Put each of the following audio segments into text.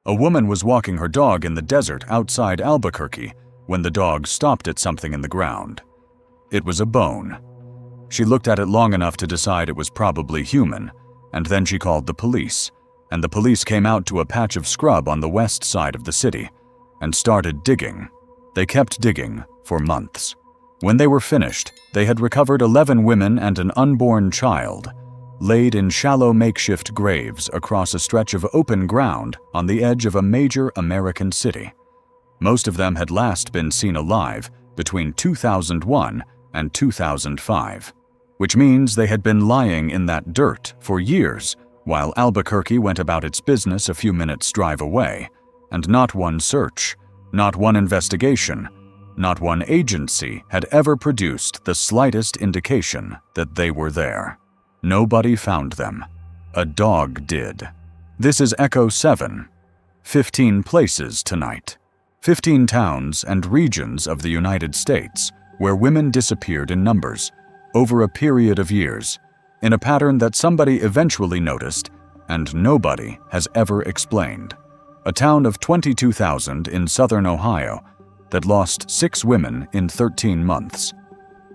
A woman was walking her dog in the desert outside Albuquerque when the dog stopped at something in the ground. It was a bone. She looked at it long enough to decide it was probably human, and then she called the police, and the police came out to a patch of scrub on the west side of the city and started digging. They kept digging for months. When they were finished, they had recovered 11 women and an unborn child, laid in shallow makeshift graves across a stretch of open ground on the edge of a major American city. Most of them had last been seen alive between 2001 and 2005, which means they had been lying in that dirt for years while Albuquerque went about its business a few minutes' drive away, and not one search, not one investigation, not one agency had ever produced the slightest indication that they were there. Nobody found them. A dog did. This is Echo 7. 15 places tonight. 15 towns and regions of the United States where women disappeared in numbers, over a period of years, in a pattern that somebody eventually noticed and nobody has ever explained. A town of 22,000 in southern Ohio that lost 6 women in 13 months.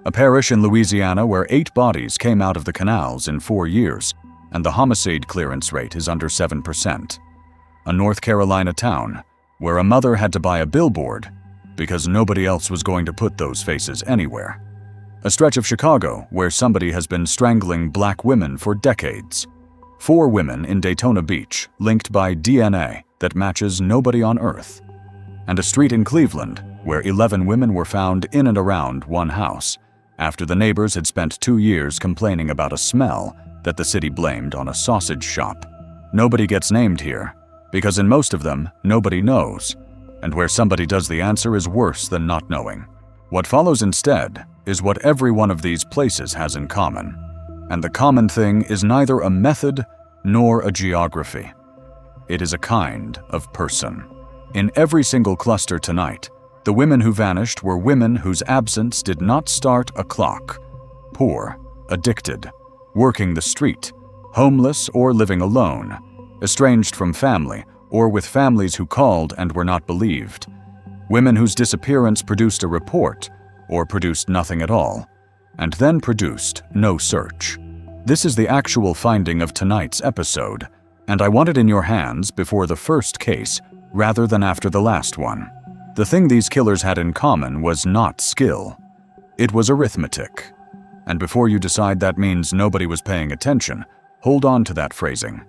A parish in Louisiana where 8 bodies came out of the canals in 4 years, and the homicide clearance rate is under 7%. A North Carolina town where a mother had to buy a billboard because nobody else was going to put those faces anywhere. A stretch of Chicago where somebody has been strangling black women for decades. 4 women in Daytona Beach linked by DNA that matches nobody on Earth. And a street in Cleveland where 11 women were found in and around one house after the neighbors had spent 2 years complaining about a smell that the city blamed on a sausage shop. Nobody gets named here, because in most of them, nobody knows, and where somebody does the answer is worse than not knowing. What follows instead is what every one of these places has in common, and the common thing is neither a method nor a geography. It is a kind of person. In every single cluster tonight, the women who vanished were women whose absence did not start a clock. Poor, addicted, working the street, homeless or living alone, estranged from family or with families who called and were not believed. Women whose disappearance produced a report or produced nothing at all, and then produced no search. This is the actual finding of tonight's episode, and I want it in your hands before the first case rather than after the last one. The thing these killers had in common was not skill. It was arithmetic. And before you decide that means nobody was paying attention, hold on to that phrasing.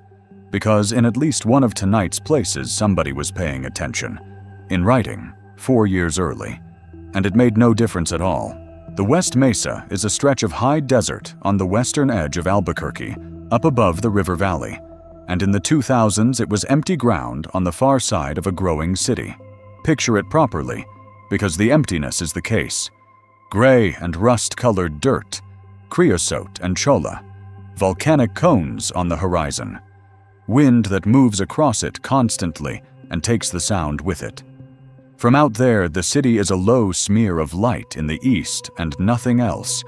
Because in at least one of tonight's places somebody was paying attention. In writing, 4 years early. And it made no difference at all. The West Mesa is a stretch of high desert on the western edge of Albuquerque, up above the river valley. And in the 2000s it was empty ground on the far side of a growing city. Picture it properly, because the emptiness is the case. Gray and rust-colored dirt, creosote and cholla, volcanic cones on the horizon, wind that moves across it constantly and takes the sound with it. From out there, the city is a low smear of light in the east and nothing else,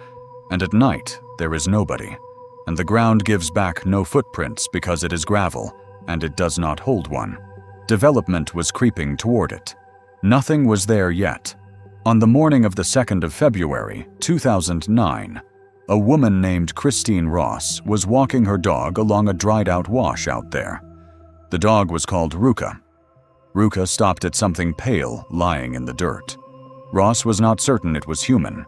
and at night there is nobody, and the ground gives back no footprints because it is gravel, and it does not hold one. Development was creeping toward it. Nothing was there yet. On the morning of the 2nd of February, 2009, a woman named Christine Ross was walking her dog along a dried-out wash out there. The dog was called Ruka. Ruka stopped at something pale lying in the dirt. Ross was not certain it was human.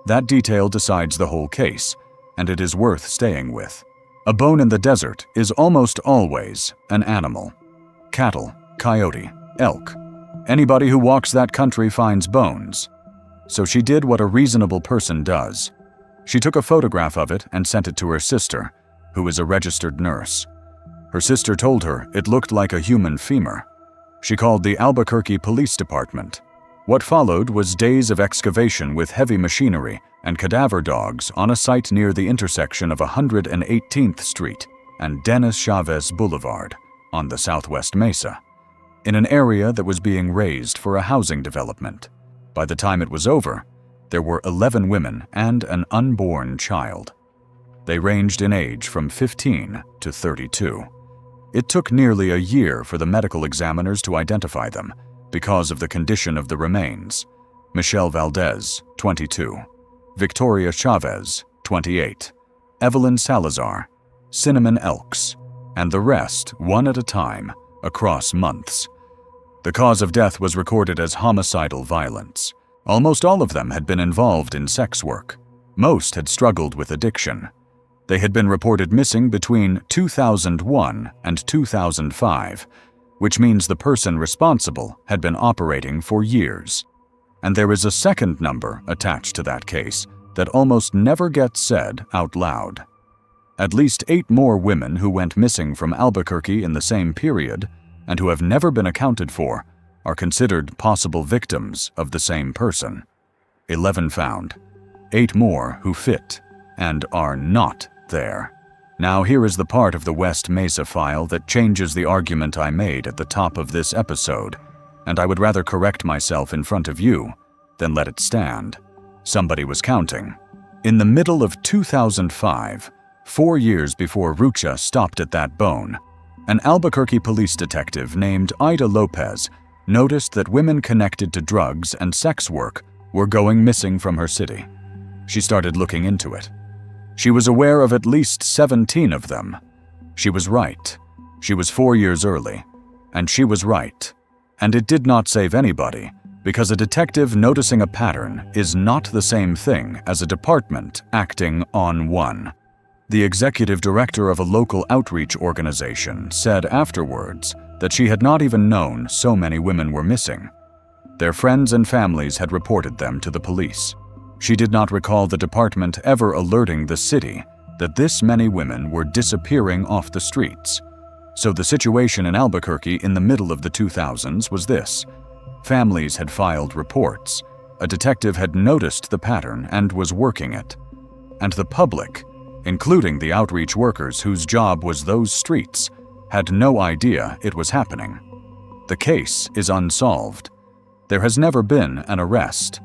That detail decides the whole case, and it is worth staying with. A bone in the desert is almost always an animal. Cattle, coyote, elk. Anybody who walks that country finds bones. So she did what a reasonable person does. She took a photograph of it and sent it to her sister, who is a registered nurse. Her sister told her it looked like a human femur. She called the Albuquerque Police Department. What followed was days of excavation with heavy machinery and cadaver dogs on a site near the intersection of 118th Street and Dennis Chavez Boulevard on the Southwest Mesa, in an area that was being razed for a housing development. By the time it was over, there were 11 women and an unborn child. They ranged in age from 15 to 32. It took nearly a year for the medical examiners to identify them because of the condition of the remains. Michelle Valdez, 22, Victoria Chavez, 28, Evelyn Salazar, Cinnamon Elks, and the rest one at a time, across months. The cause of death was recorded as homicidal violence. Almost all of them had been involved in sex work. Most had struggled with addiction. They had been reported missing between 2001 and 2005, which means the person responsible had been operating for years. And there is a second number attached to that case that almost never gets said out loud. At least 8 more women who went missing from Albuquerque in the same period and who have never been accounted for are considered possible victims of the same person. 11 found, 8 more who fit and are not there. Now here is the part of the West Mesa file that changes the argument I made at the top of this episode, and I would rather correct myself in front of you than let it stand. Somebody was counting. In the middle of 2005, 4 years before Rucha stopped at that bone, an Albuquerque police detective named Ida Lopez noticed that women connected to drugs and sex work were going missing from her city. She started looking into it. She was aware of at least 17 of them. She was right. She was 4 years early. And she was right. And it did not save anybody, because a detective noticing a pattern is not the same thing as a department acting on one. The executive director of a local outreach organization said afterwards that she had not even known so many women were missing. Their friends and families had reported them to the police. She did not recall the department ever alerting the city that this many women were disappearing off the streets. So the situation in Albuquerque in the middle of the 2000s was this. Families had filed reports. A detective had noticed the pattern and was working it. And the public, including the outreach workers whose job was those streets, had no idea it was happening. The case is unsolved. There has never been an arrest.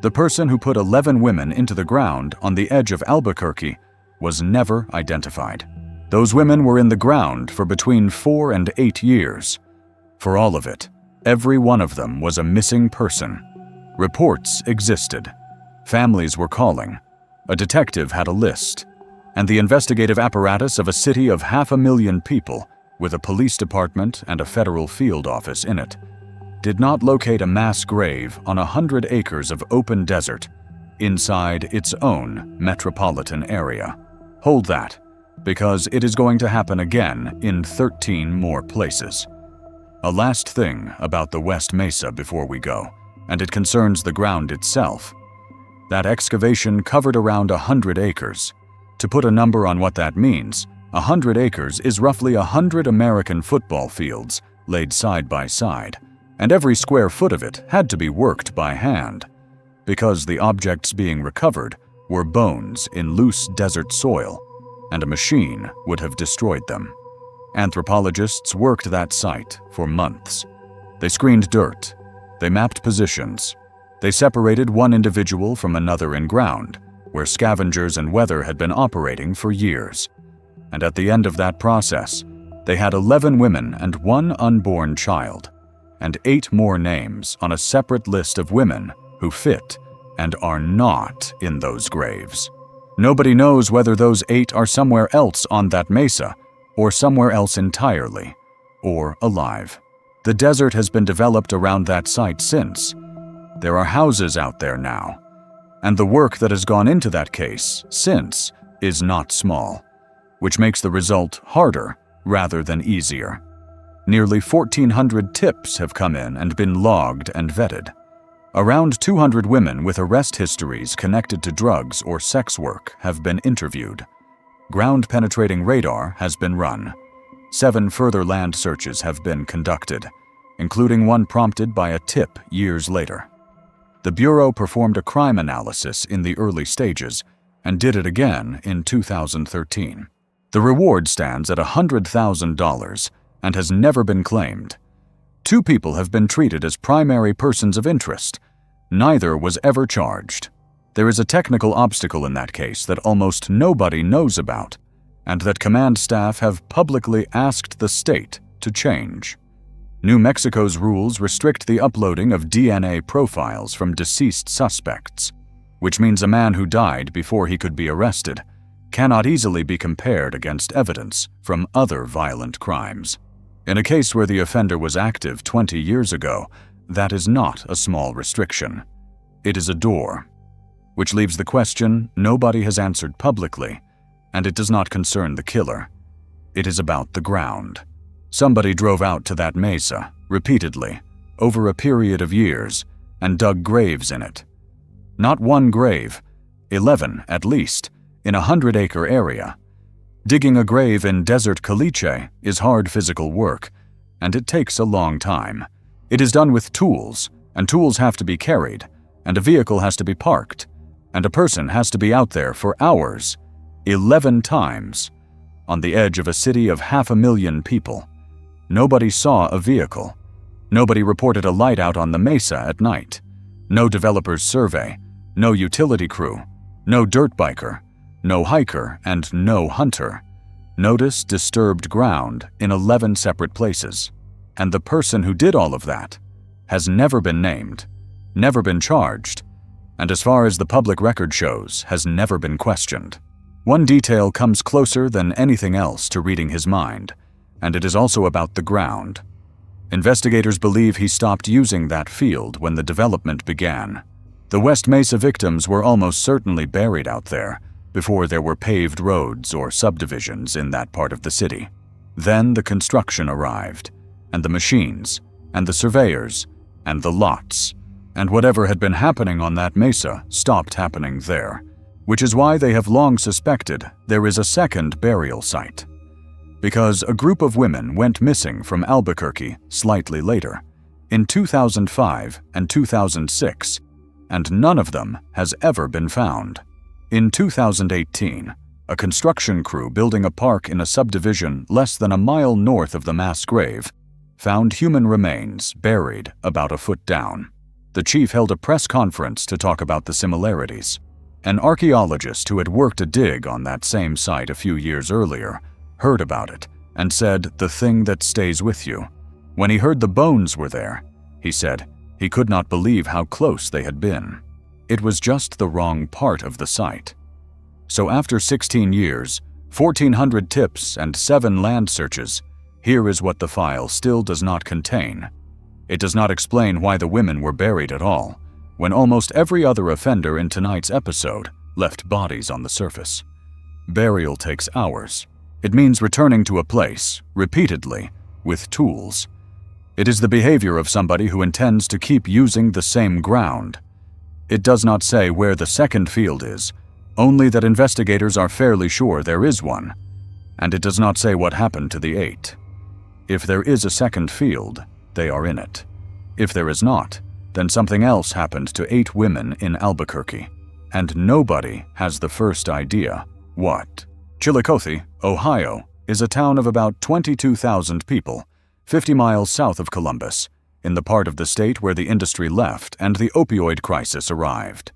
The person who put 11 women into the ground on the edge of Albuquerque was never identified. Those women were in the ground for between 4 and 8 years. For all of it, every one of them was a missing person. Reports existed. Families were calling. A detective had a list. And the investigative apparatus of a city of 500,000 people, with a police department and a federal field office in it, did not locate a mass grave on 100 acres of open desert inside its own metropolitan area. Hold that, because it is going to happen again in 13 more places. A last thing about the West Mesa before we go, and it concerns the ground itself. That excavation covered around 100 acres. To put a number on what that means, 100 acres is roughly 100 American football fields laid side by side, and every square foot of it had to be worked by hand, because the objects being recovered were bones in loose desert soil, and a machine would have destroyed them. Anthropologists worked that site for months. They screened dirt. They mapped positions. They separated one individual from another in ground, where scavengers and weather had been operating for years. And at the end of that process, they had 11 women and 1 unborn child, and 8 more names on a separate list of women who fit and are not in those graves. Nobody knows whether those 8 are somewhere else on that mesa, or somewhere else entirely, or alive. The desert has been developed around that site since. There are houses out there now, and the work that has gone into that case since is not small, which makes the result harder rather than easier. Nearly 1,400 tips have come in and been logged and vetted. Around 200 women with arrest histories connected to drugs or sex work have been interviewed. Ground-penetrating radar has been run. 7 further land searches have been conducted, including one prompted by a tip years later. The Bureau performed a crime analysis in the early stages and did it again in 2013. The reward stands at $100,000 and has never been claimed. 2 people have been treated as primary persons of interest. Neither was ever charged. There is a technical obstacle in that case that almost nobody knows about, and that command staff have publicly asked the state to change. New Mexico's rules restrict the uploading of DNA profiles from deceased suspects, which means a man who died before he could be arrested cannot easily be compared against evidence from other violent crimes. In a case where the offender was active 20 years ago, that is not a small restriction. It is a door, which leaves the question nobody has answered publicly, and it does not concern the killer. It is about the ground. Somebody drove out to that mesa, repeatedly, over a period of years, and dug graves in it. Not one grave, 11 at least, in a 100-acre area. Digging a grave in desert Chillicothe is hard physical work, and it takes a long time. It is done with tools, and tools have to be carried, and a vehicle has to be parked, and a person has to be out there for hours, 11 times, on the edge of a city of 500,000 people. Nobody saw a vehicle. Nobody reported a light out on the mesa at night. No developer's survey, no utility crew, no dirt biker, no hiker, and no hunter. Notice disturbed ground in 11 separate places. And the person who did all of that has never been named, never been charged, and as far as the public record shows, has never been questioned. One detail comes closer than anything else to reading his mind, and it is also about the ground. Investigators believe he stopped using that field when the development began. The West Mesa victims were almost certainly buried out there before there were paved roads or subdivisions in that part of the city. Then the construction arrived, and the machines, and the surveyors, and the lots, and whatever had been happening on that mesa stopped happening there, which is why they have long suspected there is a second burial site. Because a group of women went missing from Albuquerque slightly later, in 2005 and 2006, and none of them has ever been found. In 2018, a construction crew building a park in a subdivision less than a mile north of the mass grave found human remains buried about a foot down. The chief held a press conference to talk about the similarities. An archaeologist who had worked a dig on that same site a few years earlier heard about it and said, "The thing that stays with you." When he heard the bones were there, he said he could not believe how close they had been. It was just the wrong part of the site. So after 16 years, 1,400 tips and 7 land searches, here is what the file still does not contain. It does not explain why the women were buried at all, when almost every other offender in tonight's episode left bodies on the surface. Burial takes hours. It means returning to a place, repeatedly, with tools. It is the behavior of somebody who intends to keep using the same ground. It does not say where the second field is, only that investigators are fairly sure there is one, and it does not say what happened to the 8. If there is a second field, they are in it. If there is not, then something else happened to 8 women in Albuquerque, and nobody has the first idea what. Chillicothe, Ohio, is a town of about 22,000 people, 50 miles south of Columbus, in the part of the state where the industry left and the opioid crisis arrived.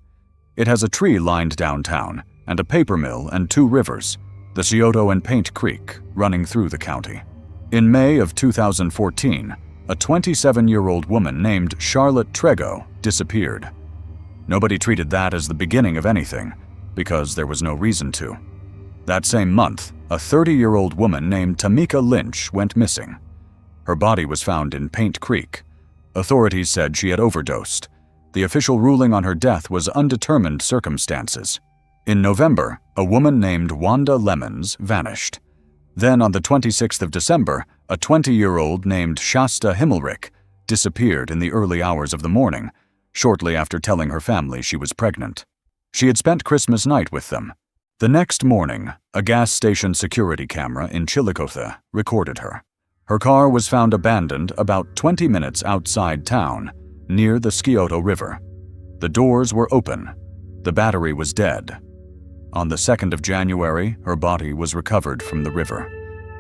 It has a tree-lined downtown and a paper mill and 2 rivers, the Scioto and Paint Creek, running through the county. In May of 2014, a 27-year-old woman named Charlotte Trego disappeared. Nobody treated that as the beginning of anything, because there was no reason to. That same month, a 30-year-old woman named Tamika Lynch went missing. Her body was found in Paint Creek. Authorities said she had overdosed. The official ruling on her death was undetermined circumstances. In November, a woman named Wanda Lemons vanished. Then on the 26th of December, a 20-year-old named Shasta Himmelrich disappeared in the early hours of the morning, shortly after telling her family she was pregnant. She had spent Christmas night with them. The next morning, a gas station security camera in Chillicothe recorded her. Her car was found abandoned about 20 minutes outside town, near the Scioto River. The doors were open. The battery was dead. On the 2nd of January, her body was recovered from the river.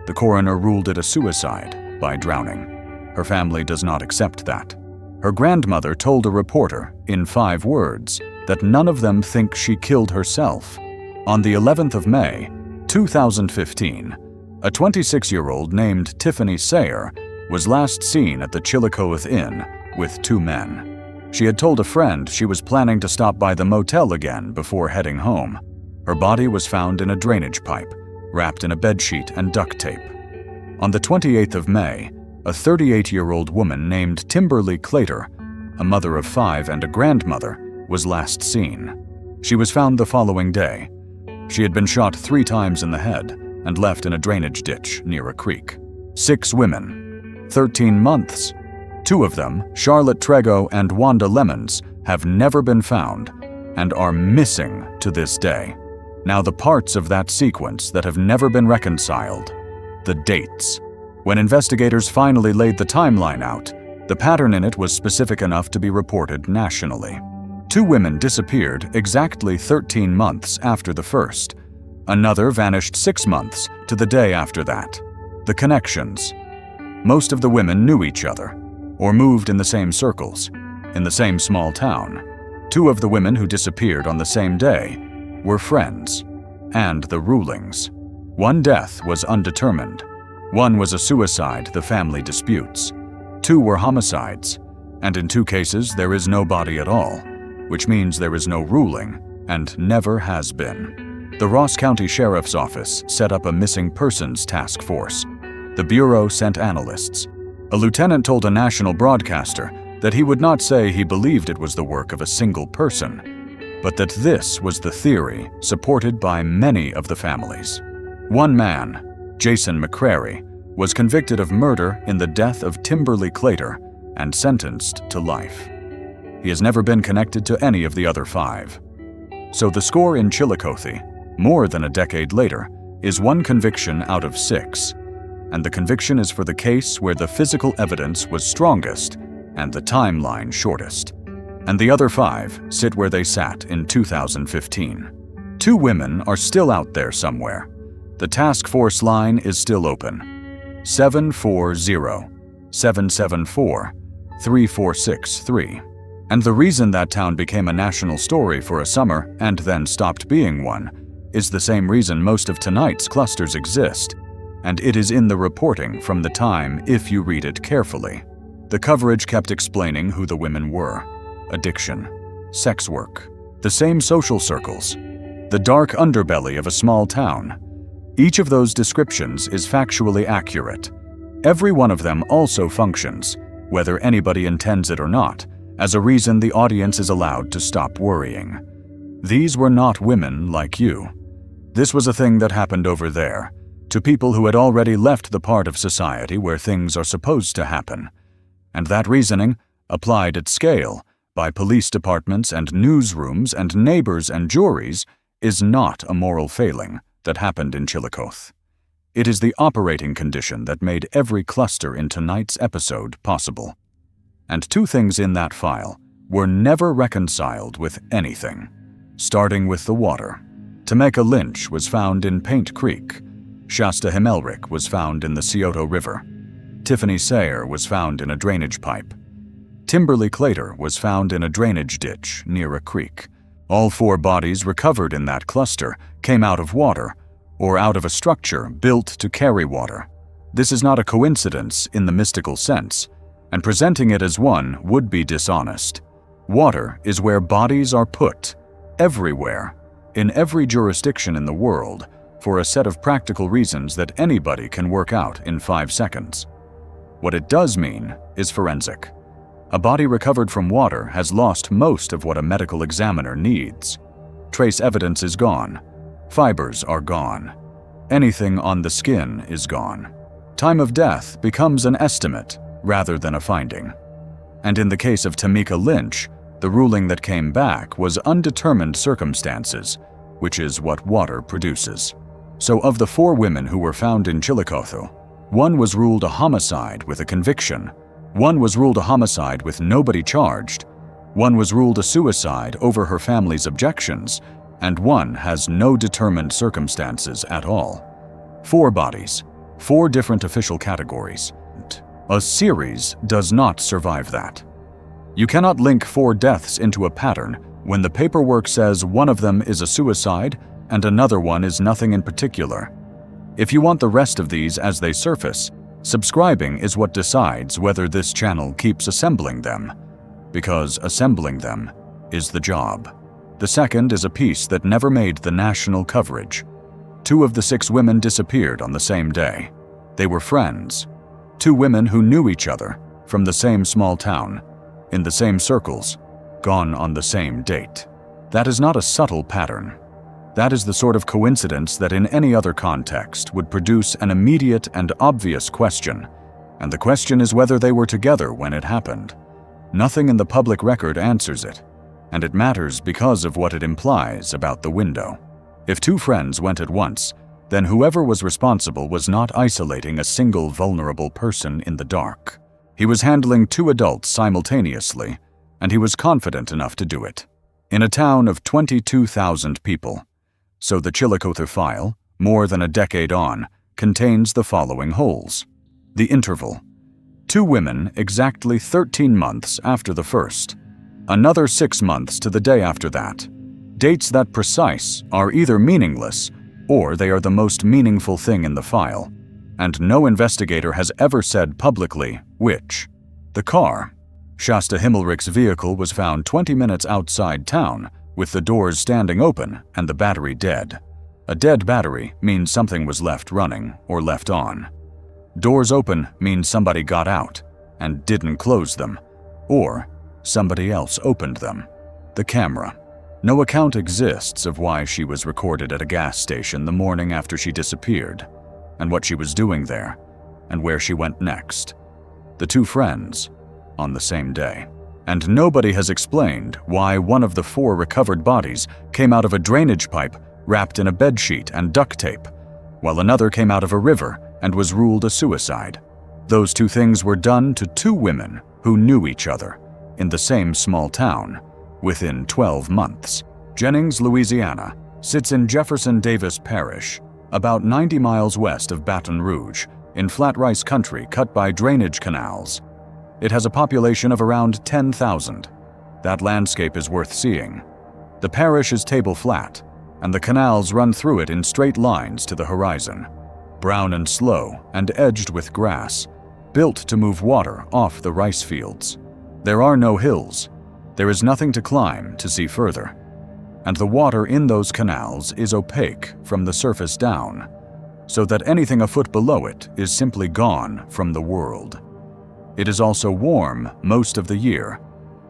The coroner ruled it a suicide by drowning. Her family does not accept that. Her grandmother told a reporter, in 5 words, that none of them think she killed herself. On the 11th of May, 2015, a 26-year-old named Tiffany Sayer was last seen at the Chillicothe Inn with 2 men. She had told a friend she was planning to stop by the motel again before heading home. Her body was found in a drainage pipe, wrapped in a bedsheet and duct tape. On the 28th of May, a 38-year-old woman named Timberly Claytor, a mother of 5 and a grandmother, was last seen. She was found the following day. She had been shot 3 times in the head and left in a drainage ditch near a creek. 6 women, 13 months. 2 of them, Charlotte Trego and Wanda Lemons, have never been found and are missing to this day. Now the parts of that sequence that have never been reconciled, the dates. When investigators finally laid the timeline out, the pattern in it was specific enough to be reported nationally. 2 women disappeared exactly 13 months after the first. Another vanished 6 months to the day after that. The connections. Most of the women knew each other, or moved in the same circles, in the same small town. 2 of the women who disappeared on the same day were friends. And the rulings. 1 death was undetermined. 1 was a suicide the family disputes. 2 were homicides, and in 2 cases there is no body at all, which means there is no ruling, and never has been. The Ross County Sheriff's Office set up a missing persons task force. The Bureau sent analysts. A lieutenant told a national broadcaster that he would not say he believed it was the work of a single person, but that this was the theory supported by many of the families. 1 man, Jason McCrary, was convicted of murder in the death of Timberly Claytor and sentenced to life. He has never been connected to any of the other 5. So the score in Chillicothe, more than a decade later, is 1 conviction out of 6, and the conviction is for the case where the physical evidence was strongest and the timeline shortest. And the other 5 sit where they sat in 2015. 2 women are still out there somewhere. The task force line is still open. 740-774-3463. And the reason that town became a national story for a summer and then stopped being one is the same reason most of tonight's clusters exist, and it is in the reporting from the time if you read it carefully. The coverage kept explaining who the women were: addiction, sex work, the same social circles, the dark underbelly of a small town. Each of those descriptions is factually accurate. Every one of them also functions, whether anybody intends it or not, as a reason the audience is allowed to stop worrying. These were not women like you. This was a thing that happened over there, to people who had already left the part of society where things are supposed to happen. And that reasoning, applied at scale, by police departments and newsrooms and neighbors and juries, is not a moral failing that happened in Chillicothe. It is the operating condition that made every cluster in tonight's episode possible. And 2 things in that file were never reconciled with anything. Starting with the water. Tameka Lynch was found in Paint Creek. Shasta Himmelrich was found in the Scioto River. Tiffany Sayer was found in a drainage pipe. Timberly Claytor was found in a drainage ditch near a creek. All 4 bodies recovered in that cluster came out of water, or out of a structure built to carry water. This is not a coincidence in the mystical sense, and presenting it as one would be dishonest. Water is where bodies are put, everywhere, in every jurisdiction in the world, for a set of practical reasons that anybody can work out in 5 seconds. What it does mean is forensic. A body recovered from water has lost most of what a medical examiner needs. Trace evidence is gone. Fibers are gone. Anything on the skin is gone. Time of death becomes an estimate rather than a finding. And in the case of Tameka Lynch, the ruling that came back was undetermined circumstances, which is what water produces. So of the 4 women who were found in Chillicothe, 1 was ruled a homicide with a conviction, 1 was ruled a homicide with nobody charged, 1 was ruled a suicide over her family's objections, and 1 has no determined circumstances at all. 4 bodies, 4 different official categories. A series does not survive that. You cannot link 4 deaths into a pattern when the paperwork says one of them is a suicide and another one is nothing in particular. If you want the rest of these as they surface, subscribing is what decides whether this channel keeps assembling them, because assembling them is the job. The second is a piece that never made the national coverage. 2 of the 6 women disappeared on the same day. They were friends. 2 women who knew each other from the same small town, in the same circles, gone on the same date. That is not a subtle pattern. That is the sort of coincidence that in any other context would produce an immediate and obvious question, and the question is whether they were together when it happened. Nothing in the public record answers it, and it matters because of what it implies about the window. If 2 friends went at once, then whoever was responsible was not isolating a single vulnerable person in the dark. He was handling 2 adults simultaneously, and he was confident enough to do it. In a town of 22,000 people. So the Chillicothe file, more than a decade on, contains the following holes. The interval. 2 women exactly 13 months after the first. Another 6 months to the day after that. Dates that precise are either meaningless or they are the most meaningful thing in the file, and no investigator has ever said publicly which. The car. Shasta Himmelrich's vehicle was found 20 minutes outside town, with the doors standing open and the battery dead. A dead battery means something was left running or left on. Doors open means somebody got out and didn't close them, or somebody else opened them. The camera. No account exists of why she was recorded at a gas station the morning after she disappeared, and what she was doing there, and where she went next. The 2 friends, on the same day. And nobody has explained why one of the 4 recovered bodies came out of a drainage pipe wrapped in a bedsheet and duct tape, while another came out of a river and was ruled a suicide. Those 2 things were done to 2 women who knew each other in the same small town within 12 months. Jennings, Louisiana, sits in Jefferson Davis Parish, about 90 miles west of Baton Rouge, in flat rice country cut by drainage canals. It has a population of around 10,000. That landscape is worth seeing. The parish is table flat, and the canals run through it in straight lines to the horizon, brown and slow and edged with grass, built to move water off the rice fields. There are no hills. There is nothing to climb to see further, and the water in those canals is opaque from the surface down, so that anything a foot below it is simply gone from the world. It is also warm most of the year,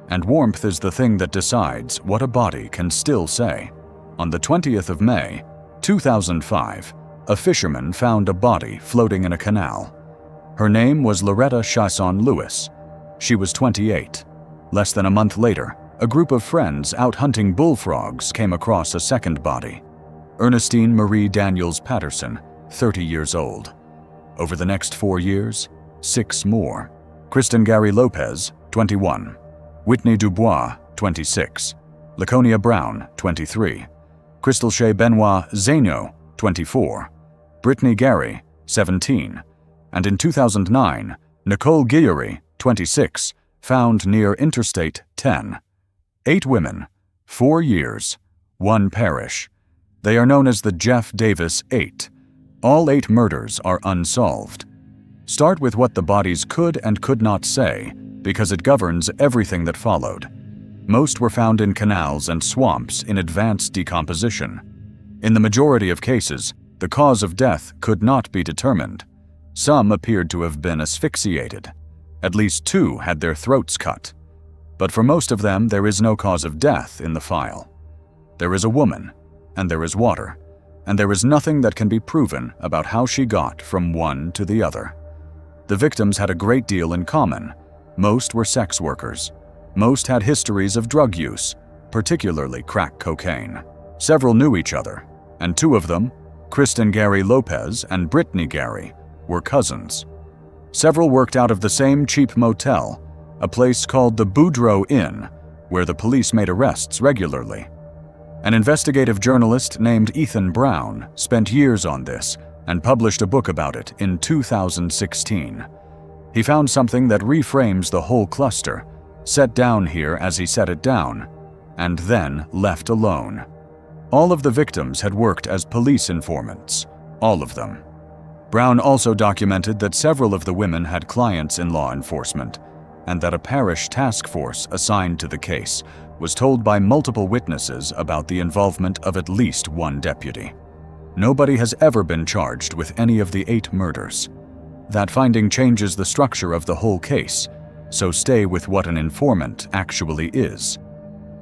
and warmth is the thing that decides what a body can still say. On the 20th of May, 2005, a fisherman found a body floating in a canal. Her name was Loretta Chasson Lewis. She was 28. Less than a month later, a group of friends out hunting bullfrogs came across a second body. Ernestine Marie Daniels Patterson, 30 years old. Over the next 4 years, 6 more. Kristen Gary Lopez, 21. Whitney Dubois, 26. Laconia Brown, 23. Crystal Shea Benoit Zaino, 24. Brittany Gary, 17. And in 2009, Nicole Guillory, 26, found near Interstate 10. 8 women, 4 years, 1 parish. They are known as the Jeff Davis 8. All 8 murders are unsolved. Start with what the bodies could and could not say, because it governs everything that followed. Most were found in canals and swamps in advanced decomposition. In the majority of cases, the cause of death could not be determined. Some appeared to have been asphyxiated. At least 2 had their throats cut. But for most of them, there is no cause of death in the file. There is a woman, and there is water, and there is nothing that can be proven about how she got from one to the other. The victims had a great deal in common. Most were sex workers. Most had histories of drug use, particularly crack cocaine. Several knew each other, and 2 of them, Kristen Gary Lopez and Brittany Gary, were cousins. Several worked out of the same cheap motel, a place called the Boudreaux Inn, where the police made arrests regularly. An investigative journalist named Ethan Brown spent years on this and published a book about it in 2016. He found something that reframes the whole cluster, set down here as he set it down, and then left alone. All of the victims had worked as police informants. All of them. Brown also documented that several of the women had clients in law enforcement, and that a parish task force assigned to the case was told by multiple witnesses about the involvement of at least one deputy. Nobody has ever been charged with any of the 8 murders. That finding changes the structure of the whole case, so stay with what an informant actually is.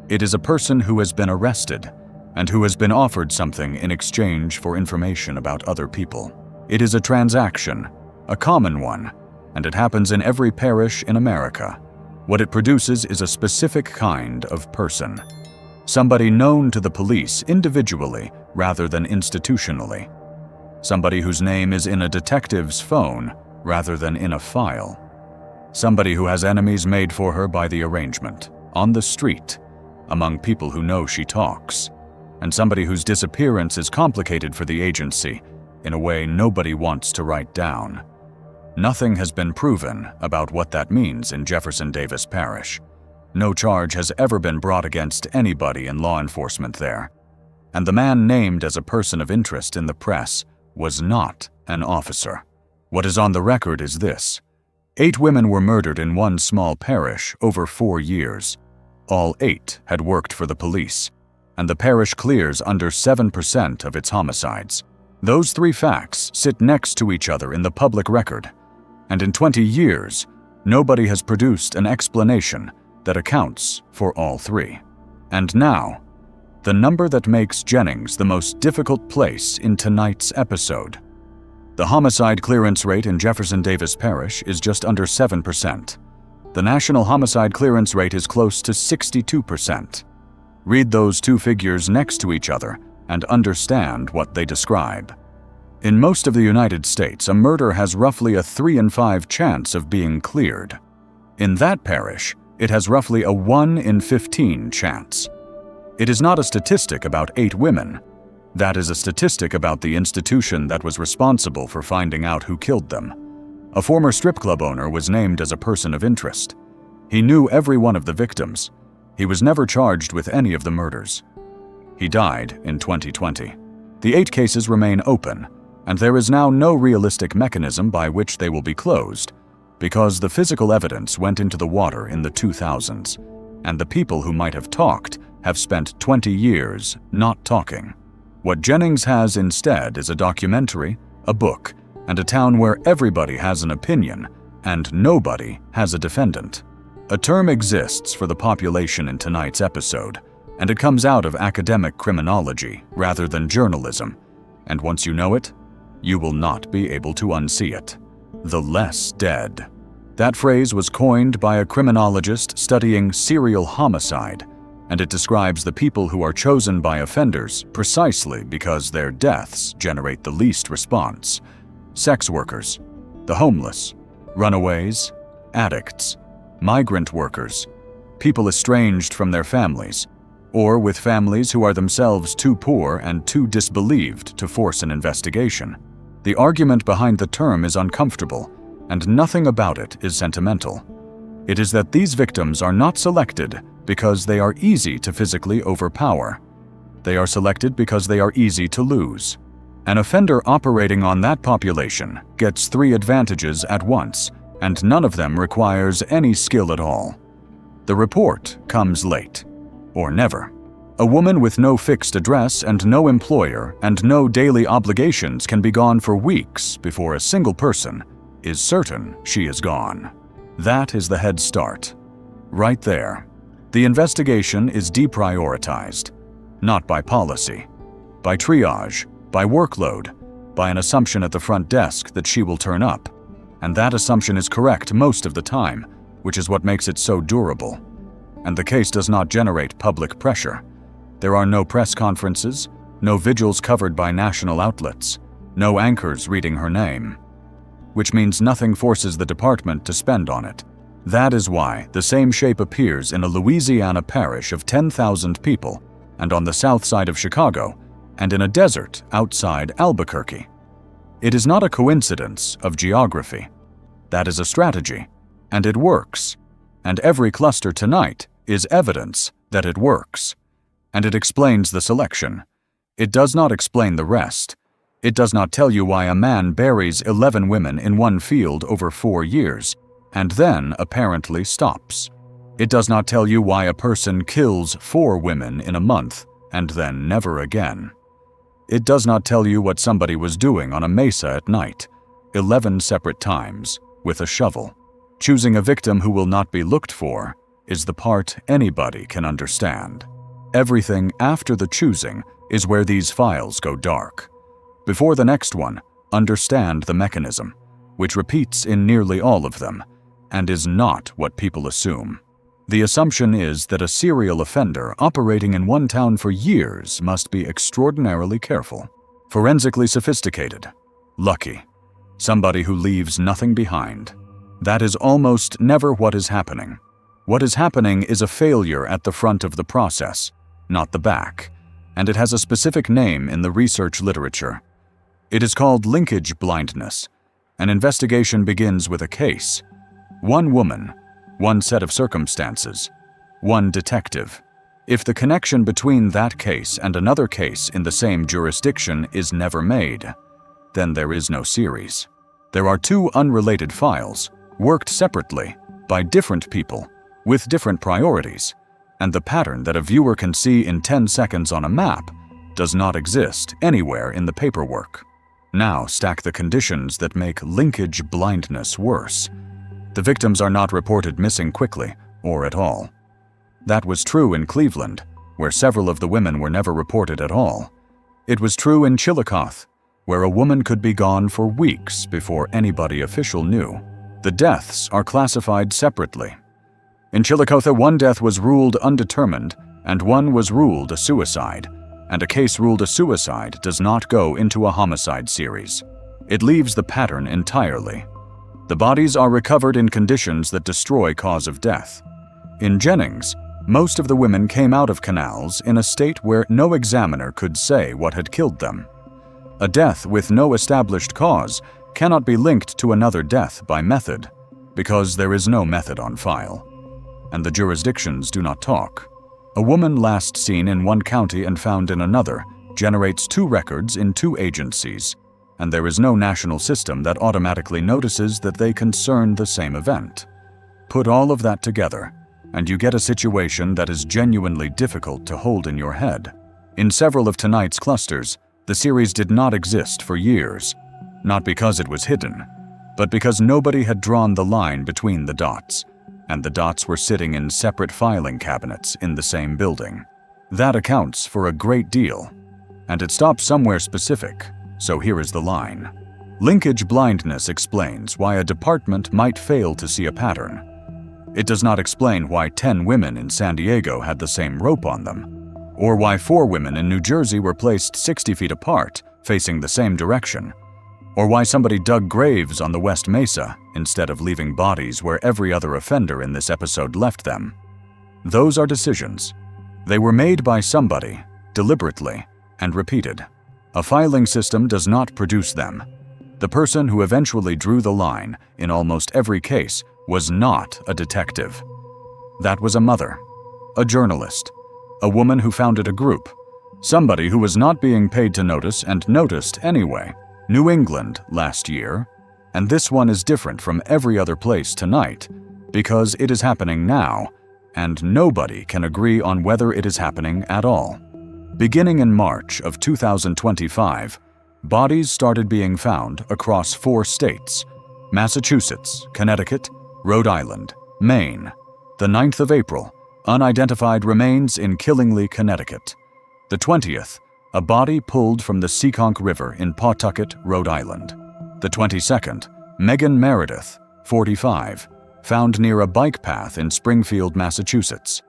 It is a person who has been arrested and who has been offered something in exchange for information about other people. It is a transaction, a common one, and it happens in every parish in America. What it produces is a specific kind of person. Somebody known to the police individually rather than institutionally. Somebody whose name is in a detective's phone rather than in a file. Somebody who has enemies made for her by the arrangement, on the street, among people who know she talks, and somebody whose disappearance is complicated for the agency in a way nobody wants to write down. Nothing has been proven about what that means in Jefferson Davis Parish. No charge has ever been brought against anybody in law enforcement there, and the man named as a person of interest in the press was not an officer. What is on the record is this: 8 women were murdered in one small parish over 4 years. All 8 had worked for the police, and the parish clears under 7% of its homicides. Those 3 facts sit next to each other in the public record, and in 20 years, nobody has produced an explanation that accounts for all 3. And now, the number that makes Jennings the most difficult place in tonight's episode. The homicide clearance rate in Jefferson Davis Parish is just under 7%. The national homicide clearance rate is close to 62%. Read those 2 figures next to each other and understand what they describe. In most of the United States, a murder has roughly a 3 in 5 chance of being cleared. In that parish, it has roughly a 1 in 15 chance. It is not a statistic about 8 women. That is a statistic about the institution that was responsible for finding out who killed them. A former strip club owner was named as a person of interest. He knew every one of the victims. He was never charged with any of the murders. He died in 2020. The 8 cases remain open, and there is now no realistic mechanism by which they will be closed, because the physical evidence went into the water in the 2000s, and the people who might have talked have spent 20 years not talking. What Jennings has instead is a documentary, a book, and a town where everybody has an opinion and nobody has a defendant. A term exists for the population in tonight's episode, and it comes out of academic criminology rather than journalism, and once you know it, you will not be able to unsee it. The less dead. That phrase was coined by a criminologist studying serial homicide, and it describes the people who are chosen by offenders precisely because their deaths generate the least response. Sex workers, the homeless, runaways, addicts, migrant workers, people estranged from their families, or with families who are themselves too poor and too disbelieved to force an investigation. The argument behind the term is uncomfortable, and nothing about it is sentimental. It is that these victims are not selected because they are easy to physically overpower. They are selected because they are easy to lose. An offender operating on that population gets 3 advantages at once, and none of them requires any skill at all. The report comes late, or never. A woman with no fixed address and no employer and no daily obligations can be gone for weeks before a single person is certain she is gone. That is the head start. Right there. The investigation is deprioritized, not by policy, by triage, by workload, by an assumption at the front desk that she will turn up. And that assumption is correct most of the time, which is what makes it so durable. And the case does not generate public pressure. There are no press conferences, no vigils covered by national outlets, no anchors reading her name. Which means nothing forces the department to spend on it. That is why the same shape appears in a Louisiana parish of 10,000 people, and on the south side of Chicago, and in a desert outside Albuquerque. It is not a coincidence of geography. That is a strategy, and it works. And every cluster tonight is evidence that it works. And it explains the selection. It does not explain the rest. It does not tell you why a man buries 11 women in one field over 4 years, and then apparently stops. It does not tell you why a person kills 4 women in a month, and then never again. It does not tell you what somebody was doing on a mesa at night, 11 separate times, with a shovel. Choosing a victim who will not be looked for is the part anybody can understand. Everything after the choosing is where these files go dark. Before the next one, understand the mechanism, which repeats in nearly all of them, and is not what people assume. The assumption is that a serial offender operating in one town for years must be extraordinarily careful, forensically sophisticated, lucky, somebody who leaves nothing behind. That is almost never what is happening. What is happening is a failure at the front of the process, not the back, and it has a specific name in the research literature. It is called linkage blindness. An investigation begins with a case. One woman, one set of circumstances, one detective. If the connection between that case and another case in the same jurisdiction is never made, then there is no series. There are 2 unrelated files, worked separately, by different people, with different priorities, and the pattern that a viewer can see in 10 seconds on a map does not exist anywhere in the paperwork. Now stack the conditions that make linkage blindness worse. The victims are not reported missing quickly, or at all. That was true in Cleveland, where several of the women were never reported at all. It was true in Chillicothe, where a woman could be gone for weeks before anybody official knew. The deaths are classified separately. In Chillicothe, one death was ruled undetermined, and one was ruled a suicide, and a case ruled a suicide does not go into a homicide series. It leaves the pattern entirely. The bodies are recovered in conditions that destroy cause of death. In Jennings, most of the women came out of canals in a state where no examiner could say what had killed them. A death with no established cause cannot be linked to another death by method, because there is no method on file. And the jurisdictions do not talk. A woman last seen in one county and found in another generates 2 records in 2 agencies, and there is no national system that automatically notices that they concern the same event. Put all of that together, and you get a situation that is genuinely difficult to hold in your head. In several of tonight's clusters, the series did not exist for years, not because it was hidden, but because nobody had drawn the line between the dots, and the dots were sitting in separate filing cabinets in the same building. That accounts for a great deal, and it stops somewhere specific, so here is the line. Linkage blindness explains why a department might fail to see a pattern. It does not explain why 10 women in San Diego had the same rope on them, or why 4 women in New Jersey were placed 60 feet apart, facing the same direction, or why somebody dug graves on the West Mesa instead of leaving bodies where every other offender in this episode left them. Those are decisions. They were made by somebody, deliberately, and repeated. A filing system does not produce them. The person who eventually drew the line in almost every case was not a detective. That was a mother, a journalist, a woman who founded a group, somebody who was not being paid to notice and noticed anyway. New England last year, and this one is different from every other place tonight because it is happening now, and nobody can agree on whether it is happening at all. Beginning in March of 2025, bodies started being found across 4 states: Massachusetts, Connecticut, Rhode Island, Maine. The 9th of April, unidentified remains in Killingly, Connecticut. The 20th, a body pulled from the Seekonk River in Pawtucket, Rhode Island. The 22nd, Megan Meredith, 45, found near a bike path in Springfield, Massachusetts.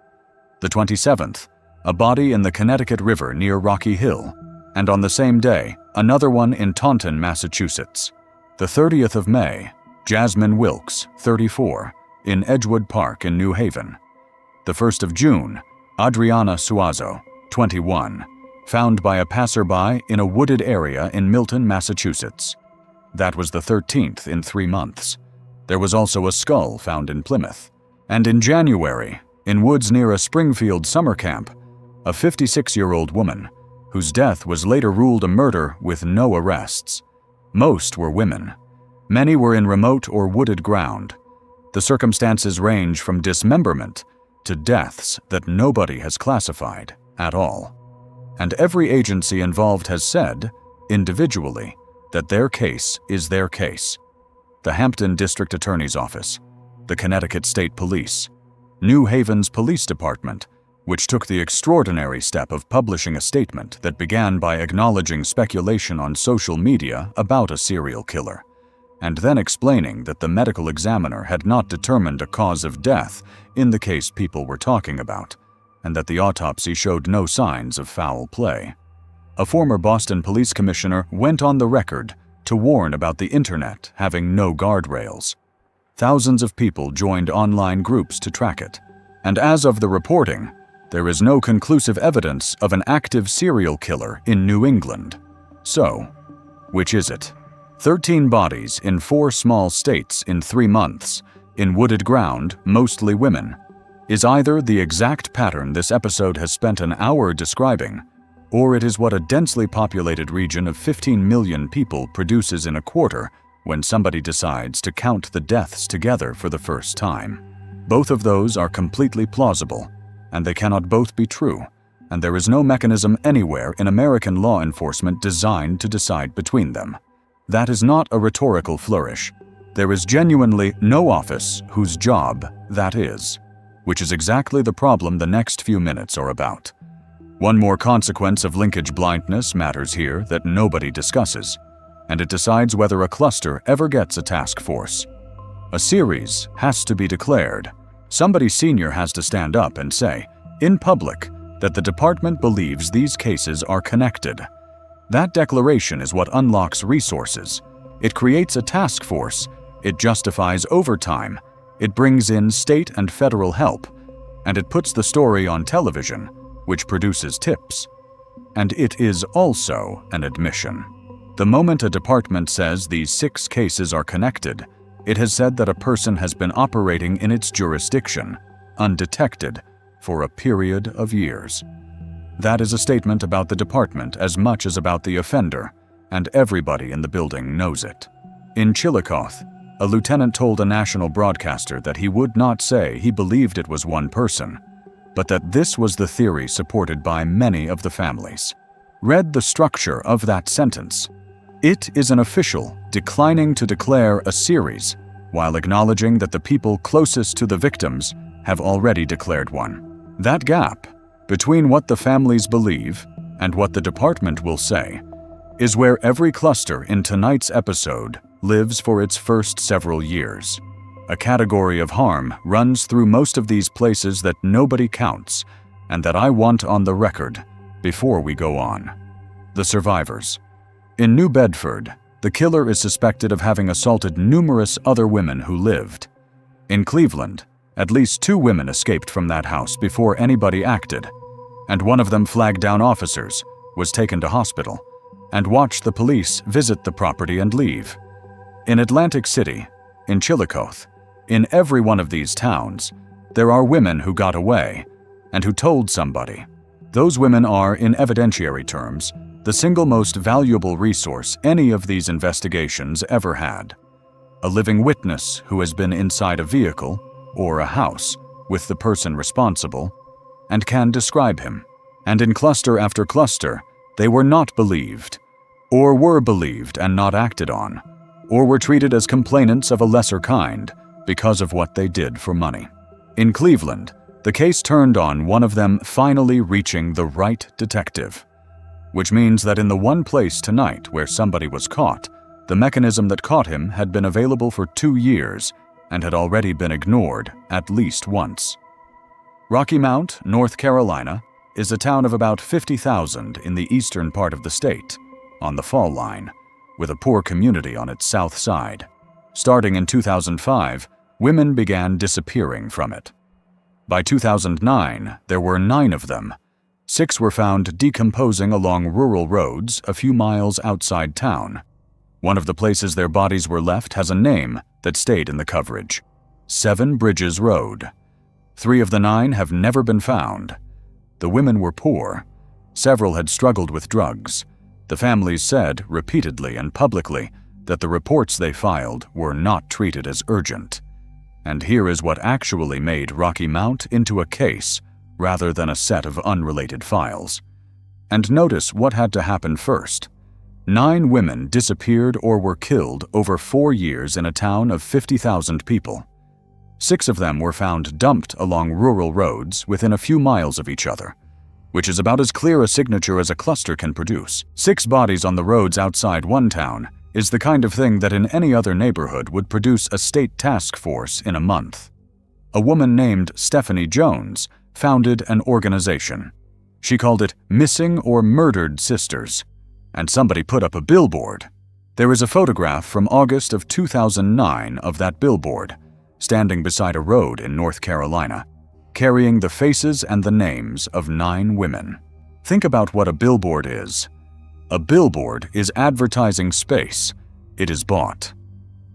The 27th, a body in the Connecticut River near Rocky Hill, and on the same day, another one in Taunton, Massachusetts. The 30th of May, Jasmine Wilkes, 34, in Edgewood Park in New Haven. The 1st of June, Adriana Suazo, 21, found by a passerby in a wooded area in Milton, Massachusetts. That was the 13th in 3 months. There was also a skull found in Plymouth. And in January, in woods near a Springfield summer camp, a 56-year-old woman, whose death was later ruled a murder with no arrests. Most were women. Many were in remote or wooded ground. The circumstances range from dismemberment to deaths that nobody has classified at all. And every agency involved has said, individually, that their case is their case. The Hampton District Attorney's Office, the Connecticut State Police, New Haven's Police Department, which took the extraordinary step of publishing a statement that began by acknowledging speculation on social media about a serial killer, and then explaining that the medical examiner had not determined a cause of death in the case people were talking about, and that the autopsy showed no signs of foul play. A former Boston police commissioner went on the record to warn about the internet having no guardrails. Thousands of people joined online groups to track it, and as of the reporting, there is no conclusive evidence of an active serial killer in New England. So, which is it? 13 bodies in 4 small states in 3 months, in wooded ground, mostly women, is either the exact pattern this episode has spent an hour describing, or it is what a densely populated region of 15 million people produces in a quarter when somebody decides to count the deaths together for the first time. Both of those are completely plausible, and they cannot both be true, and there is no mechanism anywhere in American law enforcement designed to decide between them. That is not a rhetorical flourish. There is genuinely no office whose job that is, which is exactly the problem the next few minutes are about. One more consequence of linkage blindness matters here that nobody discusses, and it decides whether a cluster ever gets a task force. A series has to be declared. Somebody senior has to stand up and say, in public, that the department believes these cases are connected. That declaration is what unlocks resources. It creates a task force. It justifies overtime. It brings in state and federal help. And it puts the story on television, which produces tips. And it is also an admission. The moment a department says these 6 cases are connected, it has said that a person has been operating in its jurisdiction, undetected, for a period of years. That is a statement about the department as much as about the offender, and everybody in the building knows it. In Chillicothe, a lieutenant told a national broadcaster that he would not say he believed it was one person, but that this was the theory supported by many of the families. Read the structure of that sentence. It is an official declining to declare a series, while acknowledging that the people closest to the victims have already declared one. That gap between what the families believe and what the department will say is where every cluster in tonight's episode lives for its first several years. A category of harm runs through most of these places that nobody counts, and that I want on the record before we go on. The survivors. In New Bedford, the killer is suspected of having assaulted numerous other women who lived. In Cleveland, at least 2 women escaped from that house before anybody acted, and one of them flagged down officers, was taken to hospital, and watched the police visit the property and leave. In Atlantic City, in Chillicothe, in every one of these towns, there are women who got away and who told somebody. Those women are, in evidentiary terms, the single most valuable resource any of these investigations ever had. A living witness who has been inside a vehicle or a house with the person responsible and can describe him. And in cluster after cluster, they were not believed, or were believed and not acted on, or were treated as complainants of a lesser kind because of what they did for money. In Cleveland, the case turned on one of them finally reaching the right detective, which means that in the one place tonight where somebody was caught, the mechanism that caught him had been available for 2 years and had already been ignored at least once. Rocky Mount, North Carolina, is a town of about 50,000 in the eastern part of the state, on the fall line, with a poor community on its south side. Starting in 2005, women began disappearing from it. By 2009, there were 9 of them. 6 were found decomposing along rural roads a few miles outside town. One of the places their bodies were left has a name that stayed in the coverage: 7 Bridges Road. 3 of the 9 have never been found. The women were poor. Several had struggled with drugs. The families said, repeatedly and publicly, that the reports they filed were not treated as urgent. And here is what actually made Rocky Mount into a case rather than a set of unrelated files. And notice what had to happen first. 9 women disappeared or were killed over 4 years in a town of 50,000 people. 6 of them were found dumped along rural roads within a few miles of each other, which is about as clear a signature as a cluster can produce. 6 bodies on the roads outside one town is the kind of thing that in any other neighborhood would produce a state task force in a month. A woman named Stephanie Jones founded an organization. She called it Missing or Murdered Sisters, and somebody put up a billboard. There is a photograph from August of 2009 of that billboard, standing beside a road in North Carolina, carrying the faces and the names of 9 women. Think about what a billboard is. A billboard is advertising space. It is bought.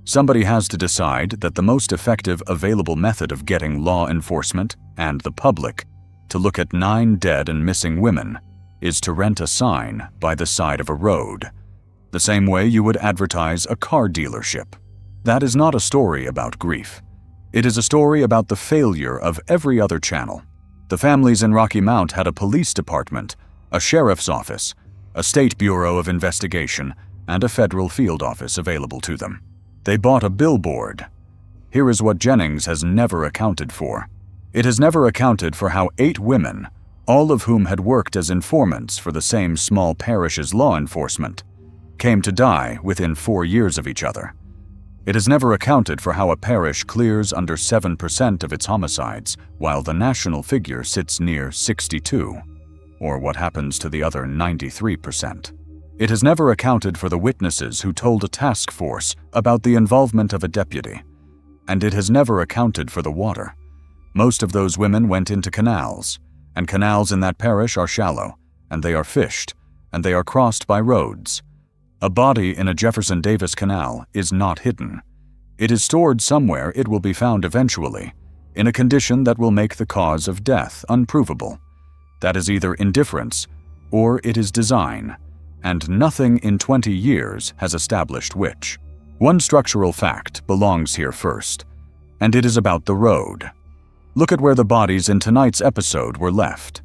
Somebody has to decide that the most effective available method of getting law enforcement and the public to look at 9 dead and missing women is to rent a sign by the side of a road, the same way you would advertise a car dealership. That is not a story about grief. It is a story about the failure of every other channel. The families in Rocky Mount had a police department, a sheriff's office, a state bureau of investigation, and a federal field office available to them. They bought a billboard. Here is what Jennings has never accounted for. It has never accounted for how 8 women, all of whom had worked as informants for the same small parish as law enforcement, came to die within 4 years of each other. It has never accounted for how a parish clears under 7% of its homicides, while the national figure sits near 62%, or what happens to the other 93%. It has never accounted for the witnesses who told a task force about the involvement of a deputy. And it has never accounted for the water. Most of those women went into canals, and canals in that parish are shallow, and they are fished, and they are crossed by roads. A body in a Jefferson Davis canal is not hidden. It is stored somewhere it will be found eventually, in a condition that will make the cause of death unprovable. That is either indifference or it is design, and nothing in 20 years has established which. One structural fact belongs here first, and it is about the road. Look at where the bodies in tonight's episode were left.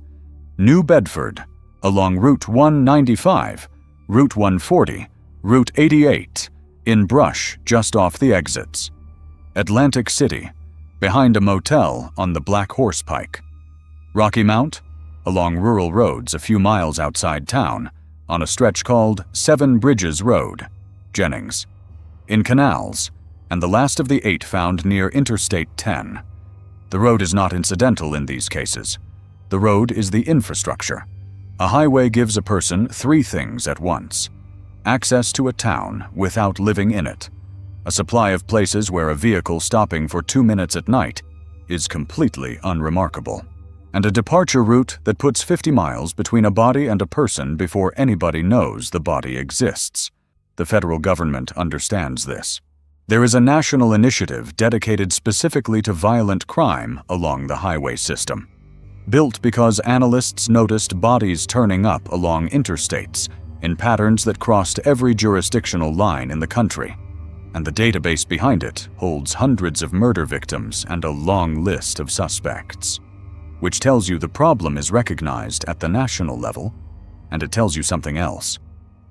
New Bedford, along Route 195, Route 140, Route 88, in brush just off the exits. Atlantic City, behind a motel on the Black Horse Pike. Rocky Mount, along rural roads a few miles outside town, on a stretch called 7 Bridges Road, Jennings. In canals, and the last of the 8 found near Interstate 10. The road is not incidental in these cases. The road is the infrastructure. A highway gives a person 3 things at once: access to a town without living in it, a supply of places where a vehicle stopping for 2 minutes at night is completely unremarkable, and a departure route that puts 50 miles between a body and a person before anybody knows the body exists. The federal government understands this. There is a national initiative dedicated specifically to violent crime along the highway system, built because analysts noticed bodies turning up along interstates in patterns that crossed every jurisdictional line in the country, and the database behind it holds hundreds of murder victims and a long list of suspects. Which tells you the problem is recognized at the national level, and it tells you something else.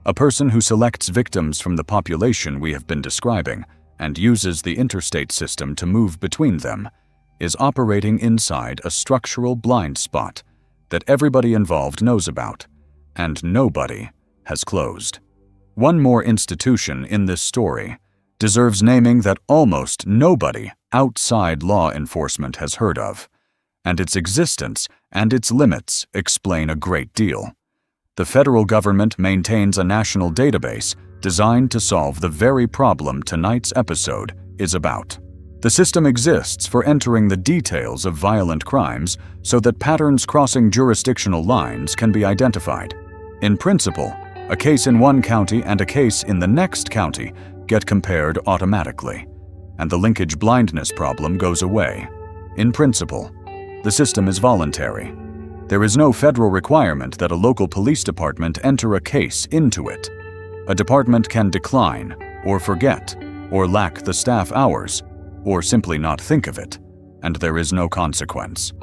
A person who selects victims from the population we have been describing and uses the interstate system to move between them is operating inside a structural blind spot that everybody involved knows about, and nobody has closed. One more institution in this story deserves naming that almost nobody outside law enforcement has heard of, and its existence and its limits explain a great deal. The federal government maintains a national database designed to solve the very problem tonight's episode is about. The system exists for entering the details of violent crimes so that patterns crossing jurisdictional lines can be identified. In principle, a case in one county and a case in the next county get compared automatically, and the linkage blindness problem goes away. In principle, the system is voluntary. There is no federal requirement that a local police department enter a case into it. A department can decline, or forget, or lack the staff hours, or simply not think of it, and there is no consequence.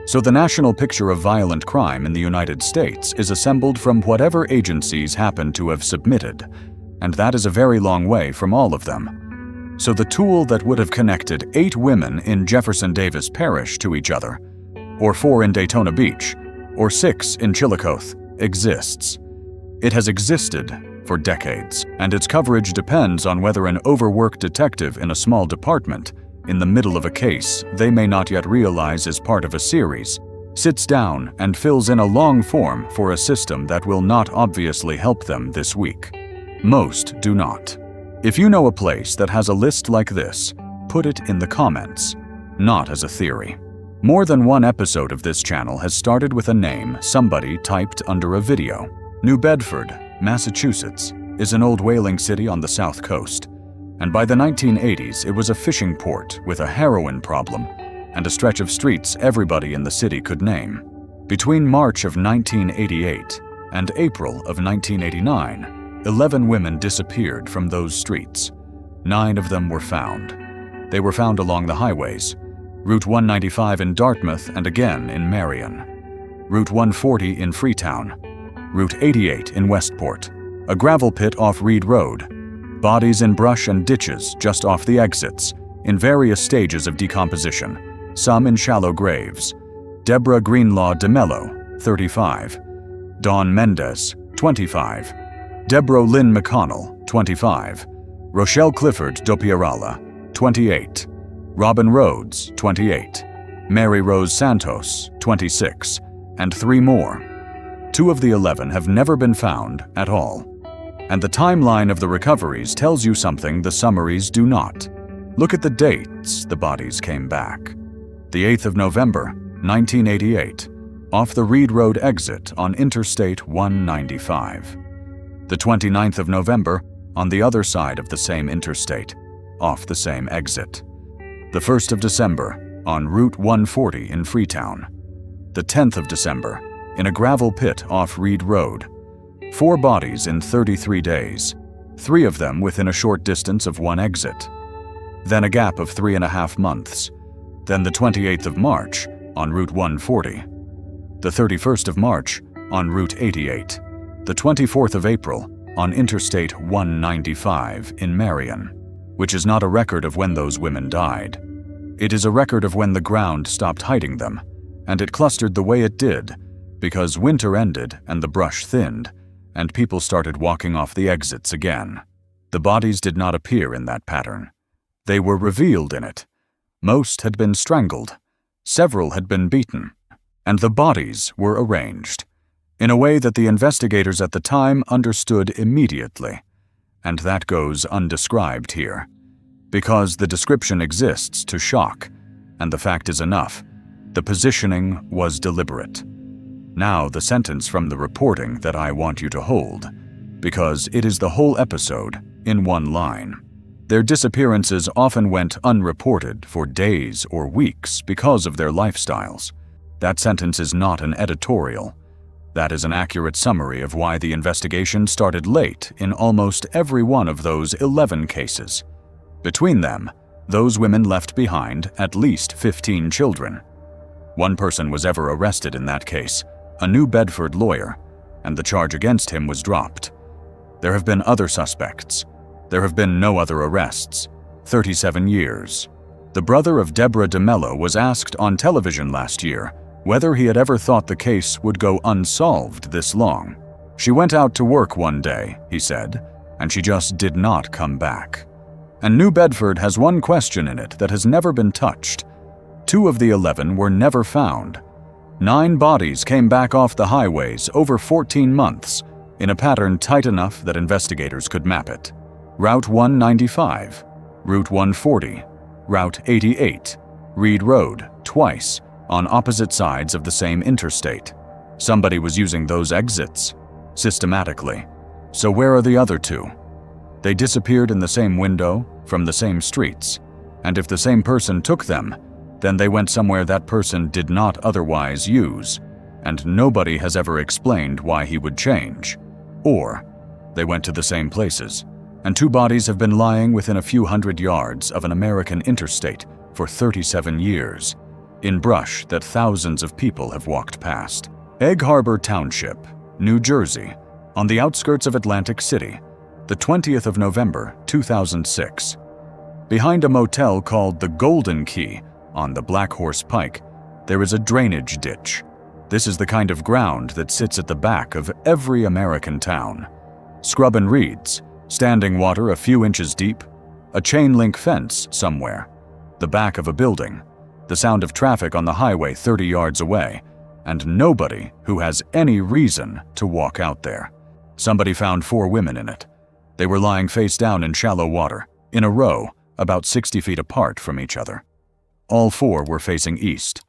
So the national picture of violent crime in the United States is assembled from whatever agencies happen to have submitted, and that is a very long way from all of them. So the tool that would have connected 8 women in Jefferson Davis Parish to each other, or 4 in Daytona Beach, or 6 in Chillicothe, exists. It has existed for decades, and its coverage depends on whether an overworked detective in a small department, in the middle of a case they may not yet realize is part of a series, sits down and fills in a long form for a system that will not obviously help them this week. Most do not. If you know a place that has a list like this, put it in the comments, not as a theory. More than one episode of this channel has started with a name somebody typed under a video. New Bedford, Massachusetts, is an old whaling city on the south coast, and by the 1980s it was a fishing port with a heroin problem and a stretch of streets everybody in the city could name. Between March of 1988 and April of 1989, 11 women disappeared from those streets. 9 of them were found. They were found along the highways, Route 195 in Dartmouth and again in Marion, Route 140 in Freetown, Route 88 in Westport, a gravel pit off Reed Road, bodies in brush and ditches just off the exits, in various stages of decomposition, some in shallow graves. Deborah Greenlaw DeMello, 35. Dawn Mendez, 25. Deborah Lynn McConnell, 25. Rochelle Clifford Dopiarala, 28. Robin Rhodes, 28. Mary Rose Santos, 26. And 3 more. 2 of the 11 have never been found at all. And the timeline of the recoveries tells you something the summaries do not. Look at the dates the bodies came back. The 8th of November, 1988, off the Reed Road exit on Interstate 195. The 29th of November, on the other side of the same interstate, off the same exit. The 1st of December, on Route 140 in Freetown. The 10th of December, in a gravel pit off Reed Road. 4 bodies in 33 days, 3 of them within a short distance of one exit. Then a gap of 3.5 months. Then the 28th of March on Route 140. The 31st of March on Route 88. The 24th of April on Interstate 195 in Marion, which is not a record of when those women died. It is a record of when the ground stopped hiding them, and it clustered the way it did because winter ended and the brush thinned, and people started walking off the exits again. The bodies did not appear in that pattern. They were revealed in it. Most had been strangled, several had been beaten, and the bodies were arranged in a way that the investigators at the time understood immediately, and that goes undescribed here, because the description exists to shock, and the fact is enough. The positioning was deliberate. Now the sentence from the reporting that I want you to hold, because it is the whole episode in one line. Their disappearances often went unreported for days or weeks because of their lifestyles. That sentence is not an editorial. That is an accurate summary of why the investigation started late in almost every one of those 11 cases. Between them, those women left behind at least 15 children. One person was ever arrested in that case, a New Bedford lawyer, and the charge against him was dropped. There have been other suspects. There have been no other arrests. 37 years. The brother of Deborah DeMello was asked on television last year whether he had ever thought the case would go unsolved this long. She went out to work one day, he said, and she just did not come back. And New Bedford has one question in it that has never been touched. 2 of the 11 were never found. 9 bodies came back off the highways over 14 months in a pattern tight enough that investigators could map it. Route 195, Route 140, Route 88, Reed Road, twice, on opposite sides of the same interstate. Somebody was using those exits, systematically. So where are the other 2? They disappeared in the same window, from the same streets, and if the same person took them, then they went somewhere that person did not otherwise use. and nobody has ever explained why he would change. Or they went to the same places, and 2 bodies have been lying within a few hundred yards of an American interstate for 37 years, in brush that thousands of people have walked past. Egg Harbor Township, New Jersey, on the outskirts of Atlantic City, the 20th of November, 2006. Behind a motel called the Golden Key on the Black Horse Pike, there is a drainage ditch. This is the kind of ground that sits at the back of every American town. Scrub and reeds, standing water a few inches deep, a chain-link fence somewhere, the back of a building, the sound of traffic on the highway 30 yards away, and nobody who has any reason to walk out there. Somebody found 4 women in it. They were lying face down in shallow water, in a row, about 60 feet apart from each other. All 4 were facing east.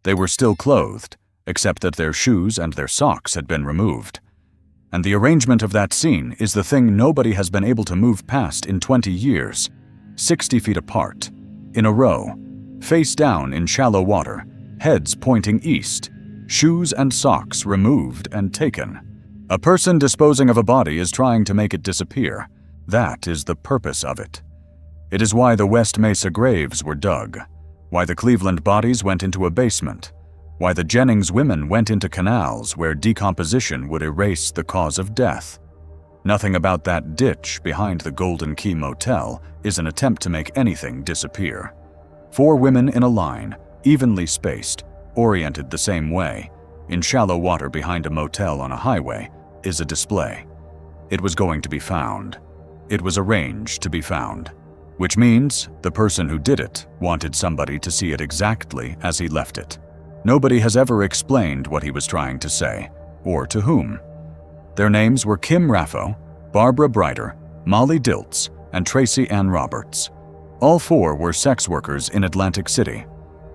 They were still clothed, except that their shoes and their socks had been removed. And the arrangement of that scene is the thing nobody has been able to move past in 20 years. 60 feet apart, in a row, face down in shallow water, heads pointing east, shoes and socks removed and taken. A person disposing of a body is trying to make it disappear. That is the purpose of it. It is why the West Mesa graves were dug, why the Cleveland bodies went into a basement, why the Jennings women went into canals where decomposition would erase the cause of death. Nothing about that ditch behind the Golden Key Motel is an attempt to make anything disappear. 4 women in a line, evenly spaced, oriented the same way, in shallow water behind a motel on a highway, is a display. It was going to be found. It was arranged to be found, which means the person who did it wanted somebody to see it exactly as he left it. Nobody has ever explained what he was trying to say, or to whom. Their names were Kim Raffo, Barbara Brighter, Molly Diltz, and Tracy Ann Roberts. All 4 were sex workers in Atlantic City.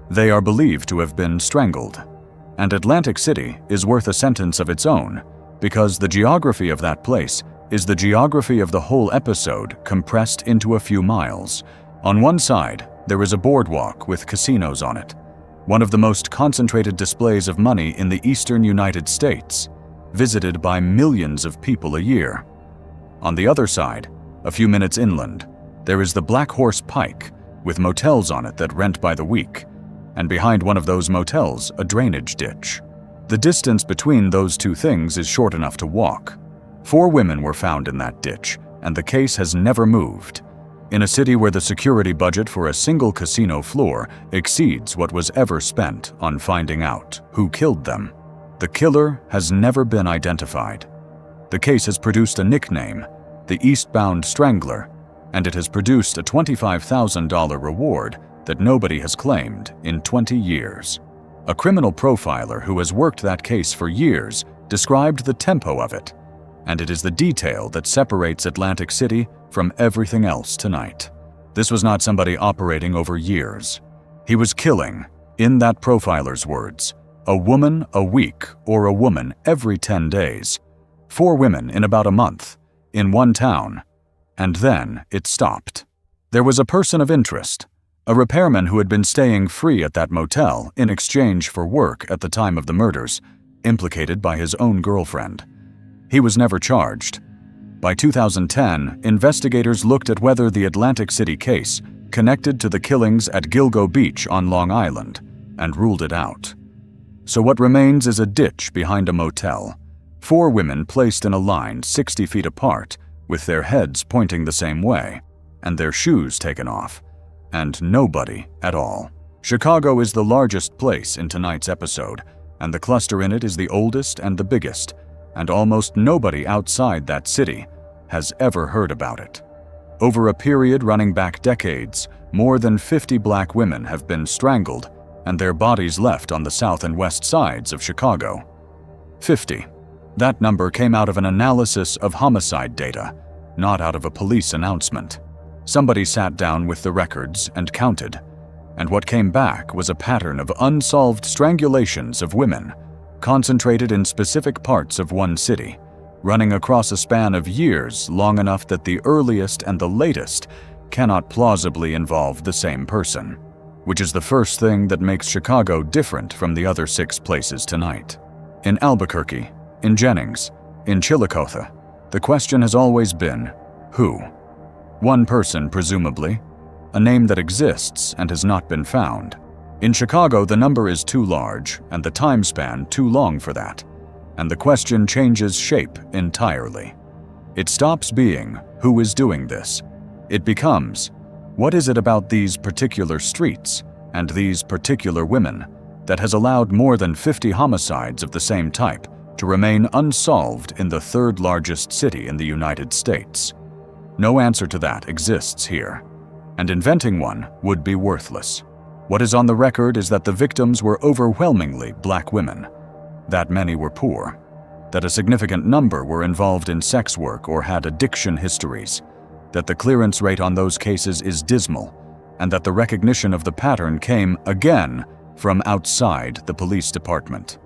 They are believed to have been strangled. And Atlantic City is worth a sentence of its own, because the geography of that place is the geography of the whole episode compressed into a few miles. On one side, there is a boardwalk with casinos on it, one of the most concentrated displays of money in the eastern United States, visited by millions of people a year. On the other side, a few minutes inland, there is the Black Horse Pike, with motels on it that rent by the week, and behind one of those motels, a drainage ditch. The distance between those 2 things is short enough to walk. 4 women were found in that ditch, and the case has never moved. In a city where the security budget for a single casino floor exceeds what was ever spent on finding out who killed them, the killer has never been identified. The case has produced a nickname, the Eastbound Strangler, and it has produced a $25,000 reward that nobody has claimed in 20 years. A criminal profiler who has worked that case for years described the tempo of it, and it is the detail that separates Atlantic City from everything else tonight. This was not somebody operating over years. He was killing, in that profiler's words, a woman a week or a woman every 10 days, 4 women in about a month, in one town, and then it stopped. There was a person of interest, a repairman who had been staying free at that motel in exchange for work at the time of the murders, implicated by his own girlfriend. He was never charged. By 2010, investigators looked at whether the Atlantic City case connected to the killings at Gilgo Beach on Long Island and ruled it out. So what remains is a ditch behind a motel, 4 women placed in a line 60 feet apart with their heads pointing the same way and their shoes taken off, and nobody at all. Chicago is the largest place in tonight's episode, and the cluster in it is the oldest and the biggest, and almost nobody outside that city has ever heard about it. Over a period running back decades, more than 50 black women have been strangled and their bodies left on the south and west sides of Chicago. 50. That number came out of an analysis of homicide data, not out of a police announcement. Somebody sat down with the records and counted, and what came back was a pattern of unsolved strangulations of women, concentrated in specific parts of one city, running across a span of years long enough that the earliest and the latest cannot plausibly involve the same person, which is the first thing that makes Chicago different from the other 6 places tonight. In Albuquerque, in Jennings, in Chillicothe, the question has always been, who? One person, presumably, a name that exists and has not been found. In Chicago, the number is too large and the time span too long for that, and the question changes shape entirely. It stops being, who is doing this? It becomes, what is it about these particular streets and these particular women that has allowed more than 50 homicides of the same type to remain unsolved in the third largest city in the United States? No answer to that exists here, and inventing one would be worthless. What is on the record is that the victims were overwhelmingly black women, that many were poor, that a significant number were involved in sex work or had addiction histories, that the clearance rate on those cases is dismal, and that the recognition of the pattern came, again, from outside the police department.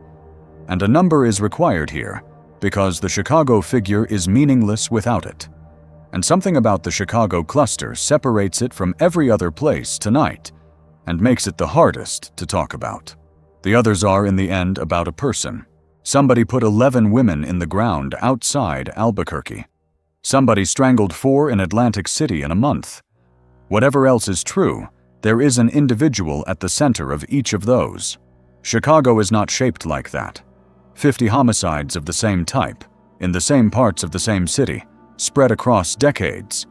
And a number is required here because the Chicago figure is meaningless without it. And something about the Chicago cluster separates it from every other place tonight and makes it the hardest to talk about. The others are, in the end, about a person. Somebody put 11 women in the ground outside Albuquerque. Somebody strangled 4 in Atlantic City in a month. Whatever else is true, there is an individual at the center of each of those. Chicago is not shaped like that. 50 homicides of the same type, in the same parts of the same city, spread across decades,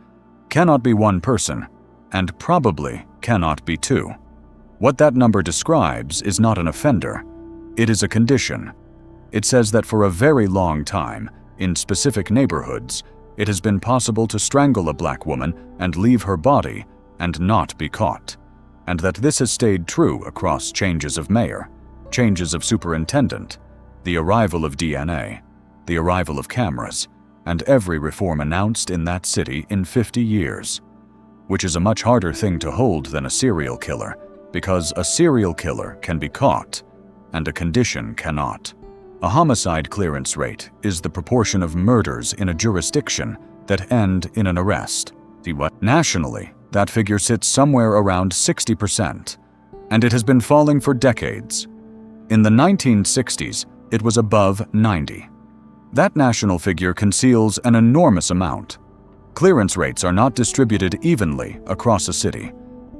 cannot be one person, and probably cannot be 2. What that number describes is not an offender. It is a condition. It says that for a very long time, in specific neighborhoods, it has been possible to strangle a black woman and leave her body and not be caught, and that this has stayed true across changes of mayor, changes of superintendent, the arrival of DNA, the arrival of cameras, and every reform announced in that city in 50 years, which is a much harder thing to hold than a serial killer, because a serial killer can be caught, and a condition cannot. A homicide clearance rate is the proportion of murders in a jurisdiction that end in an arrest. Nationally, that figure sits somewhere around 60%, and it has been falling for decades. In the 1960s, it was above 90. That national figure conceals an enormous amount. Clearance rates are not distributed evenly across a city.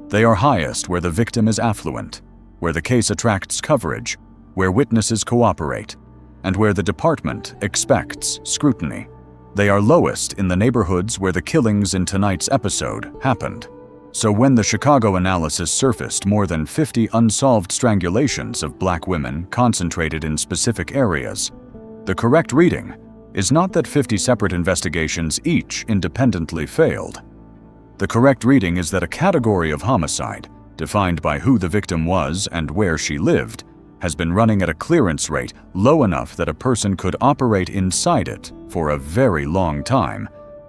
They are highest where the victim is affluent, where the case attracts coverage, where witnesses cooperate, and where the department expects scrutiny. They are lowest in the neighborhoods where the killings in tonight's episode happened. So when the Chicago analysis surfaced more than 50 unsolved strangulations of black women concentrated in specific areas, the correct reading is not that 50 separate investigations each independently failed. The correct reading is that a category of homicide, defined by who the victim was and where she lived, has been running at a clearance rate low enough that a person could operate inside it for a very long time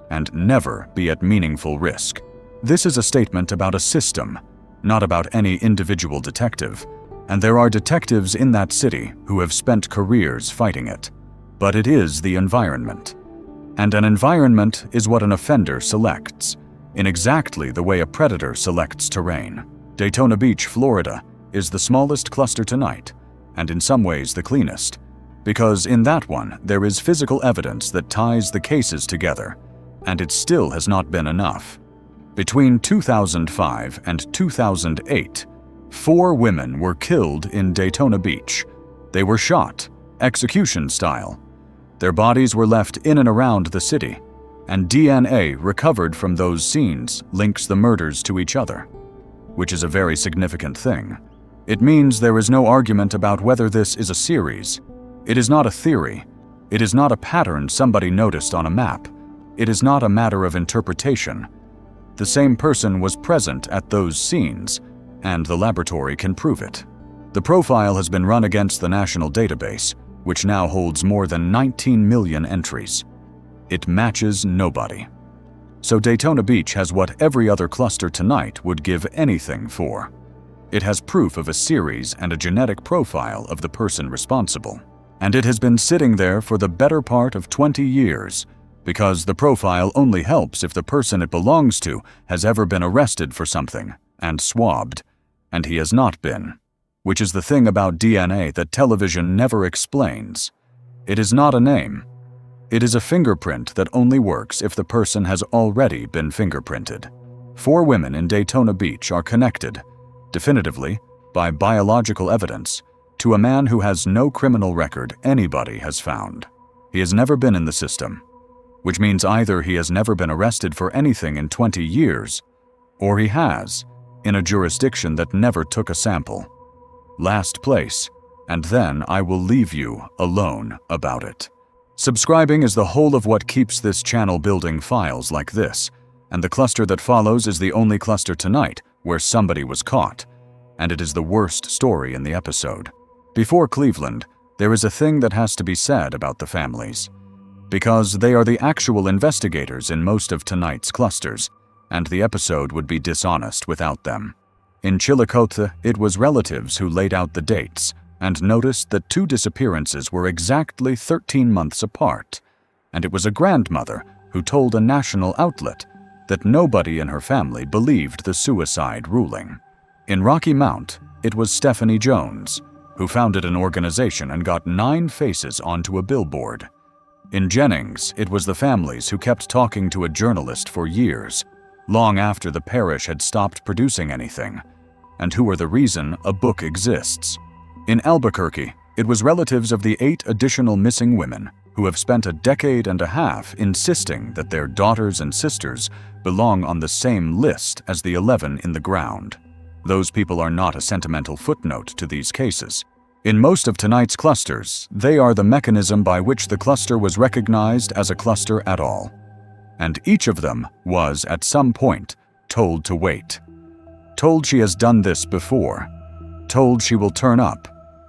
and never be at meaningful risk. This is a statement about a system, not about any individual detective, and there are detectives in that city who have spent careers fighting it. But it is the environment. And an environment is what an offender selects, in exactly the way a predator selects terrain. Daytona Beach, Florida, is the smallest cluster tonight, and in some ways the cleanest, because in that one there is physical evidence that ties the cases together, and it still has not been enough. Between 2005 and 2008, 4 women were killed in Daytona Beach. They were shot, execution style. Their bodies were left in and around the city, and DNA recovered from those scenes links the murders to each other, which is a very significant thing. It means there is no argument about whether this is a series. It is not a theory. It is not a pattern somebody noticed on a map. It is not a matter of interpretation. The same person was present at those scenes, and the laboratory can prove it. The profile has been run against the national database, which now holds more than 19 million entries. It matches nobody. So Daytona Beach has what every other cluster tonight would give anything for. It has proof of a series and a genetic profile of the person responsible. And it has been sitting there for the better part of 20 years, because the profile only helps if the person it belongs to has ever been arrested for something and swabbed, and he has not been. which is the thing about DNA that television never explains. It is not a name. It is a fingerprint that only works if the person has already been fingerprinted. 4 women in Daytona Beach are connected, definitively, by biological evidence, to a man who has no criminal record anybody has found. He has never been in the system, which means either he has never been arrested for anything in 20 years, or he has, in a jurisdiction that never took a sample. Last place, and then I will leave you alone about it. Subscribing is the whole of what keeps this channel building files like this, and the cluster that follows is the only cluster tonight where somebody was caught, and it is the worst story in the episode. Before Cleveland, there is a thing that has to be said about the families, because they are the actual investigators in most of tonight's clusters, and the episode would be dishonest without them. In Chillicothe, it was relatives who laid out the dates and noticed that 2 disappearances were exactly 13 months apart, and it was a grandmother who told a national outlet that nobody in her family believed the suicide ruling. In Rocky Mount, it was Stephanie Jones, who founded an organization and got 9 faces onto a billboard. In Jennings, it was the families who kept talking to a journalist for years, long after the parish had stopped producing anything, and who are the reason a book exists. In Albuquerque, it was relatives of the 8 additional missing women who have spent a decade and a half insisting that their daughters and sisters belong on the same list as the 11 in the ground. Those people are not a sentimental footnote to these cases. In most of tonight's clusters, they are the mechanism by which the cluster was recognized as a cluster at all. And each of them was, at some point, told to wait. Told she has done this before. Told she will turn up.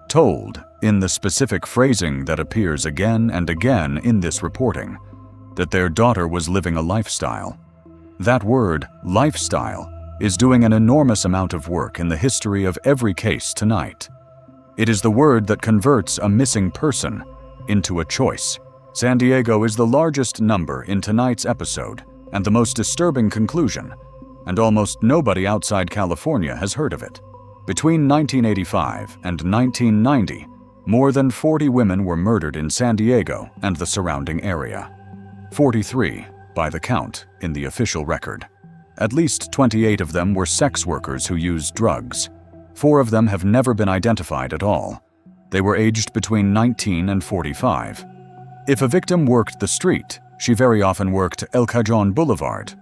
Told, in the specific phrasing that appears again and again in this reporting, that their daughter was living a lifestyle. That word, lifestyle, is doing an enormous amount of work in the history of every case tonight. It is the word that converts a missing person into a choice. San Diego is the largest number in tonight's episode and the most disturbing conclusion, and almost nobody outside California has heard of it. Between 1985 and 1990, more than 40 women were murdered in San Diego and the surrounding area. 43, by the count, in the official record. At least 28 of them were sex workers who used drugs. 4 of them have never been identified at all. They were aged between 19 and 45. If a victim worked the street, she very often worked El Cajon Boulevard.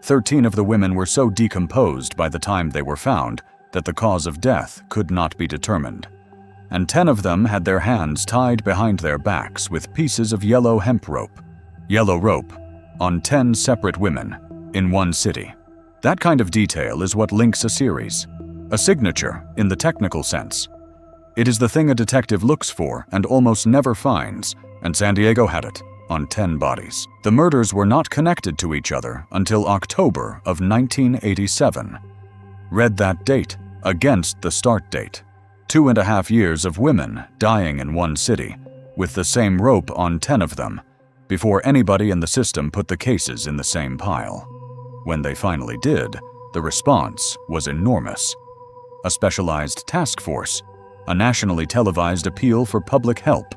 13 of the women were so decomposed by the time they were found that the cause of death could not be determined. And 10 of them had their hands tied behind their backs with pieces of yellow hemp rope. Yellow rope on 10 separate women in one city. That kind of detail is what links a series. A signature, in the technical sense. It is the thing a detective looks for and almost never finds, and San Diego had it, on 10 bodies. The murders were not connected to each other until October of 1987. Read that date against the start date. 2.5 years of women dying in one city, with the same rope on 10 of them, before anybody in the system put the cases in the same pile. When they finally did, the response was enormous. A specialized task force, a nationally televised appeal for public help,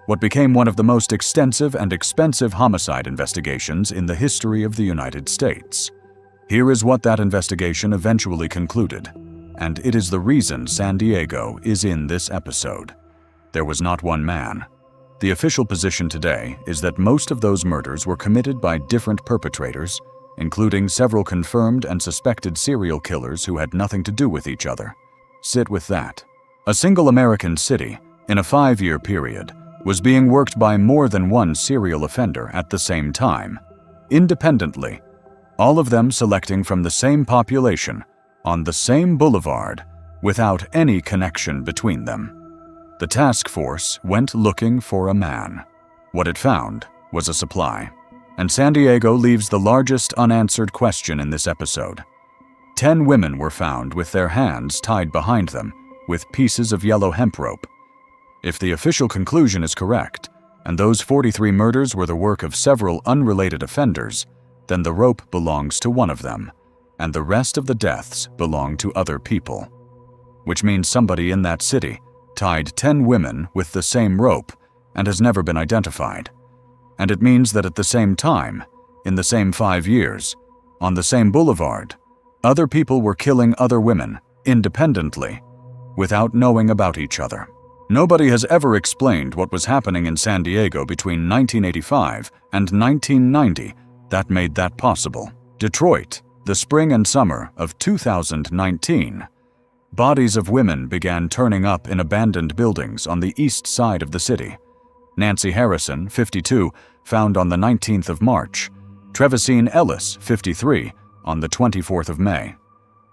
what became one of the most extensive and expensive homicide investigations in the history of the United States. Here is what that investigation eventually concluded, and it is the reason San Diego is in this episode. There was not one man. The official position today is that most of those murders were committed by different perpetrators, including several confirmed and suspected serial killers who had nothing to do with each other. Sit with that. A single American city, in a 5-year period, was being worked by more than one serial offender at the same time, independently, all of them selecting from the same population, on the same boulevard, without any connection between them. The task force went looking for a man. What it found was a supply. And San Diego leaves the largest unanswered question in this episode. 10 women were found with their hands tied behind them with pieces of yellow hemp rope. If the official conclusion is correct, and those 43 murders were the work of several unrelated offenders, then the rope belongs to one of them, and the rest of the deaths belong to other people. which means somebody in that city tied 10 women with the same rope and has never been identified. And it means that at the same time, in the same 5 years, on the same boulevard, other people were killing other women independently, without knowing about each other. Nobody has ever explained what was happening in San Diego between 1985 and 1990 that made that possible. Detroit, the spring and summer of 2019. Bodies of women began turning up in abandoned buildings on the east side of the city. Nancy Harrison, 52, found on the 19th of March. Trevisine Ellis, 53, on the 24th of May.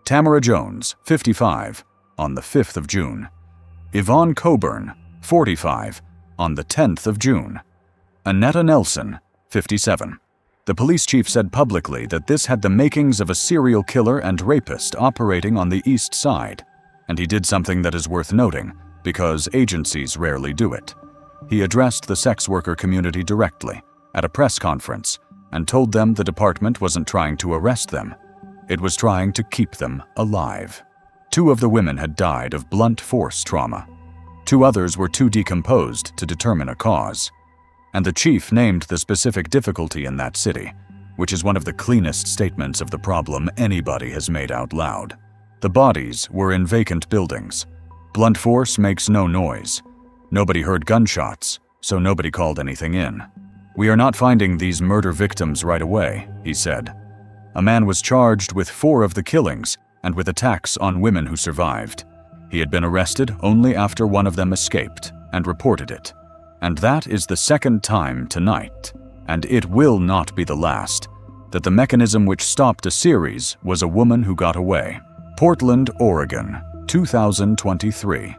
Tamara Jones, 55, on the 5th of June. Yvonne Coburn, 45, on the 10th of June. Annetta Nelson, 57. The police chief said publicly that this had the makings of a serial killer and rapist operating on the east side, and he did something that is worth noting because agencies rarely do it. He addressed the sex worker community directly at a press conference and told them the department wasn't trying to arrest them. It was trying to keep them alive. 2 of the women had died of blunt force trauma. 2 others were too decomposed to determine a cause. And the chief named the specific difficulty in that city, which is one of the cleanest statements of the problem anybody has made out loud. The bodies were in vacant buildings. Blunt force makes no noise. Nobody heard gunshots, so nobody called anything in. "We are not finding these murder victims right away," he said. A man was charged with 4 of the killings and with attacks on women who survived. He had been arrested only after one of them escaped and reported it. And that is the second time tonight, and it will not be the last, that the mechanism which stopped a series was a woman who got away. Portland, Oregon, 2023.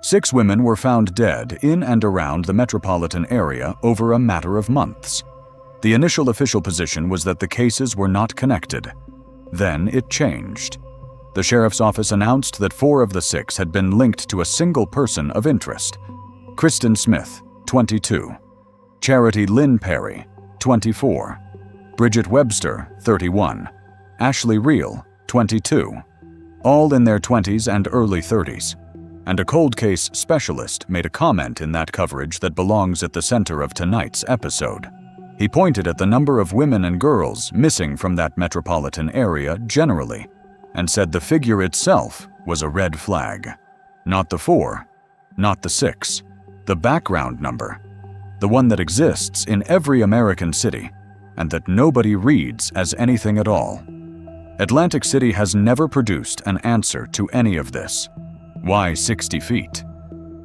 6 women were found dead in and around the metropolitan area over a matter of months. The initial official position was that the cases were not connected. Then it changed. The sheriff's office announced that 4 of the 6 had been linked to a single person of interest: Kristen Smith, 22, Charity Lynn Perry, 24, Bridget Webster, 31, Ashley Reel, 22, all in their 20s and early 30s. And a cold case specialist made a comment in that coverage that belongs at the center of tonight's episode. He pointed at the number of women and girls missing from that metropolitan area generally, and said the figure itself was a red flag. Not the 4, not the 6, the background number, the one that exists in every American city, and that nobody reads as anything at all. Atlantic City has never produced an answer to any of this. Why 60 feet?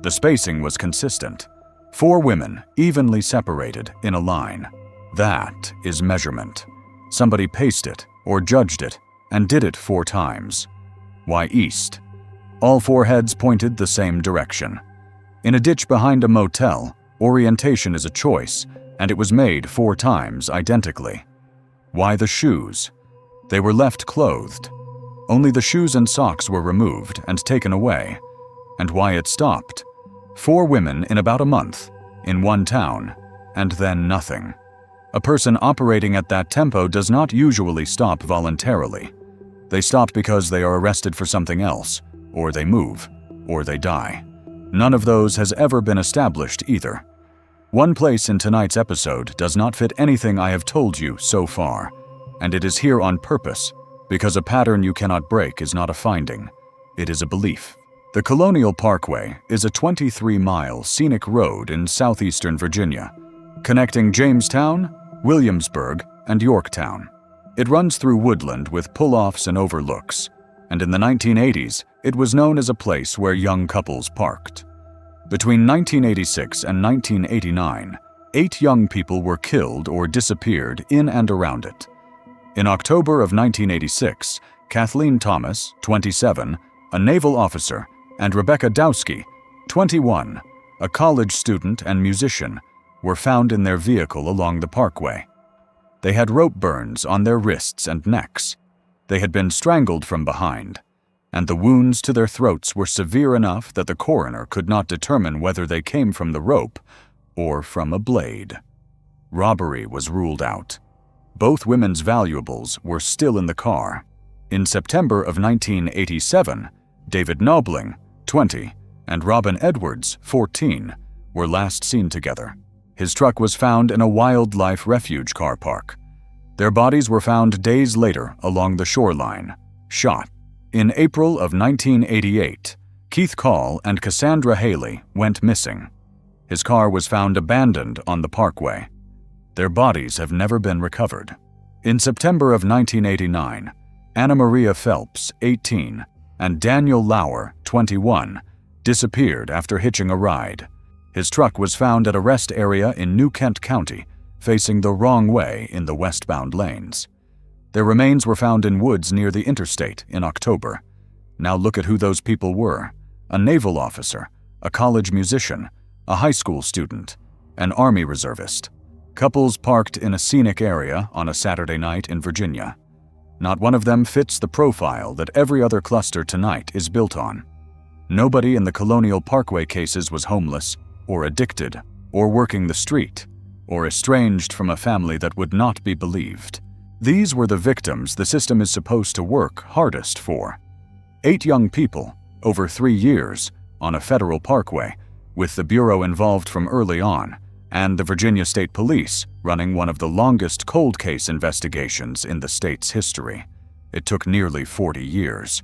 The spacing was consistent. 4 women evenly separated in a line. That is measurement. Somebody paced it or judged it and did it 4 times. Why east? All 4 heads pointed the same direction. In a ditch behind a motel, orientation is a choice, and it was made 4 times identically. Why the shoes? They were left clothed. Only the shoes and socks were removed and taken away. And why it stopped? 4 women in about a month, in one town, and then nothing. A person operating at that tempo does not usually stop voluntarily. They stop because they are arrested for something else, or they move, or they die. None of those has ever been established either. One place in tonight's episode does not fit anything I have told you so far, and it is here on purpose, because a pattern you cannot break is not a finding, it is a belief. The Colonial Parkway is a 23-mile scenic road in southeastern Virginia, connecting Jamestown, Williamsburg, and Yorktown. It runs through woodland with pull-offs and overlooks, and in the 1980s, it was known as a place where young couples parked. Between 1986 and 1989, 8 young people were killed or disappeared in and around it. In October of 1986, Kathleen Thomas, 27, a naval officer, and Rebecca Dowski, 21, a college student and musician, were found in their vehicle along the parkway. They had rope burns on their wrists and necks. They had been strangled from behind, and the wounds to their throats were severe enough that the coroner could not determine whether they came from the rope or from a blade. Robbery was ruled out. Both women's valuables were still in the car. In September of 1987, David Knobling, 20, and Robin Edwards, 14, were last seen together. His truck was found in a wildlife refuge car park. Their bodies were found days later along the shoreline, shot. In April of 1988, Keith Call and Cassandra Haley went missing. His car was found abandoned on the parkway. Their bodies have never been recovered. In September of 1989, Anna Maria Phelps, 18, and Daniel Lauer, 21, disappeared after hitching a ride. His truck was found at a rest area in New Kent County, facing the wrong way in the westbound lanes. Their remains were found in woods near the interstate in October. Now look at who those people were: a naval officer, a college musician, a high school student, an Army reservist. Couples parked in a scenic area on a Saturday night in Virginia. Not one of them fits the profile that every other cluster tonight is built on. Nobody in the Colonial Parkway cases was homeless, or addicted, or working the street, or estranged from a family that would not be believed. These were the victims the system is supposed to work hardest for. 8 young people, over 3 years, on a federal parkway, with the Bureau involved from early on, and the Virginia State Police running one of the longest cold case investigations in the state's history. It took nearly 40 years.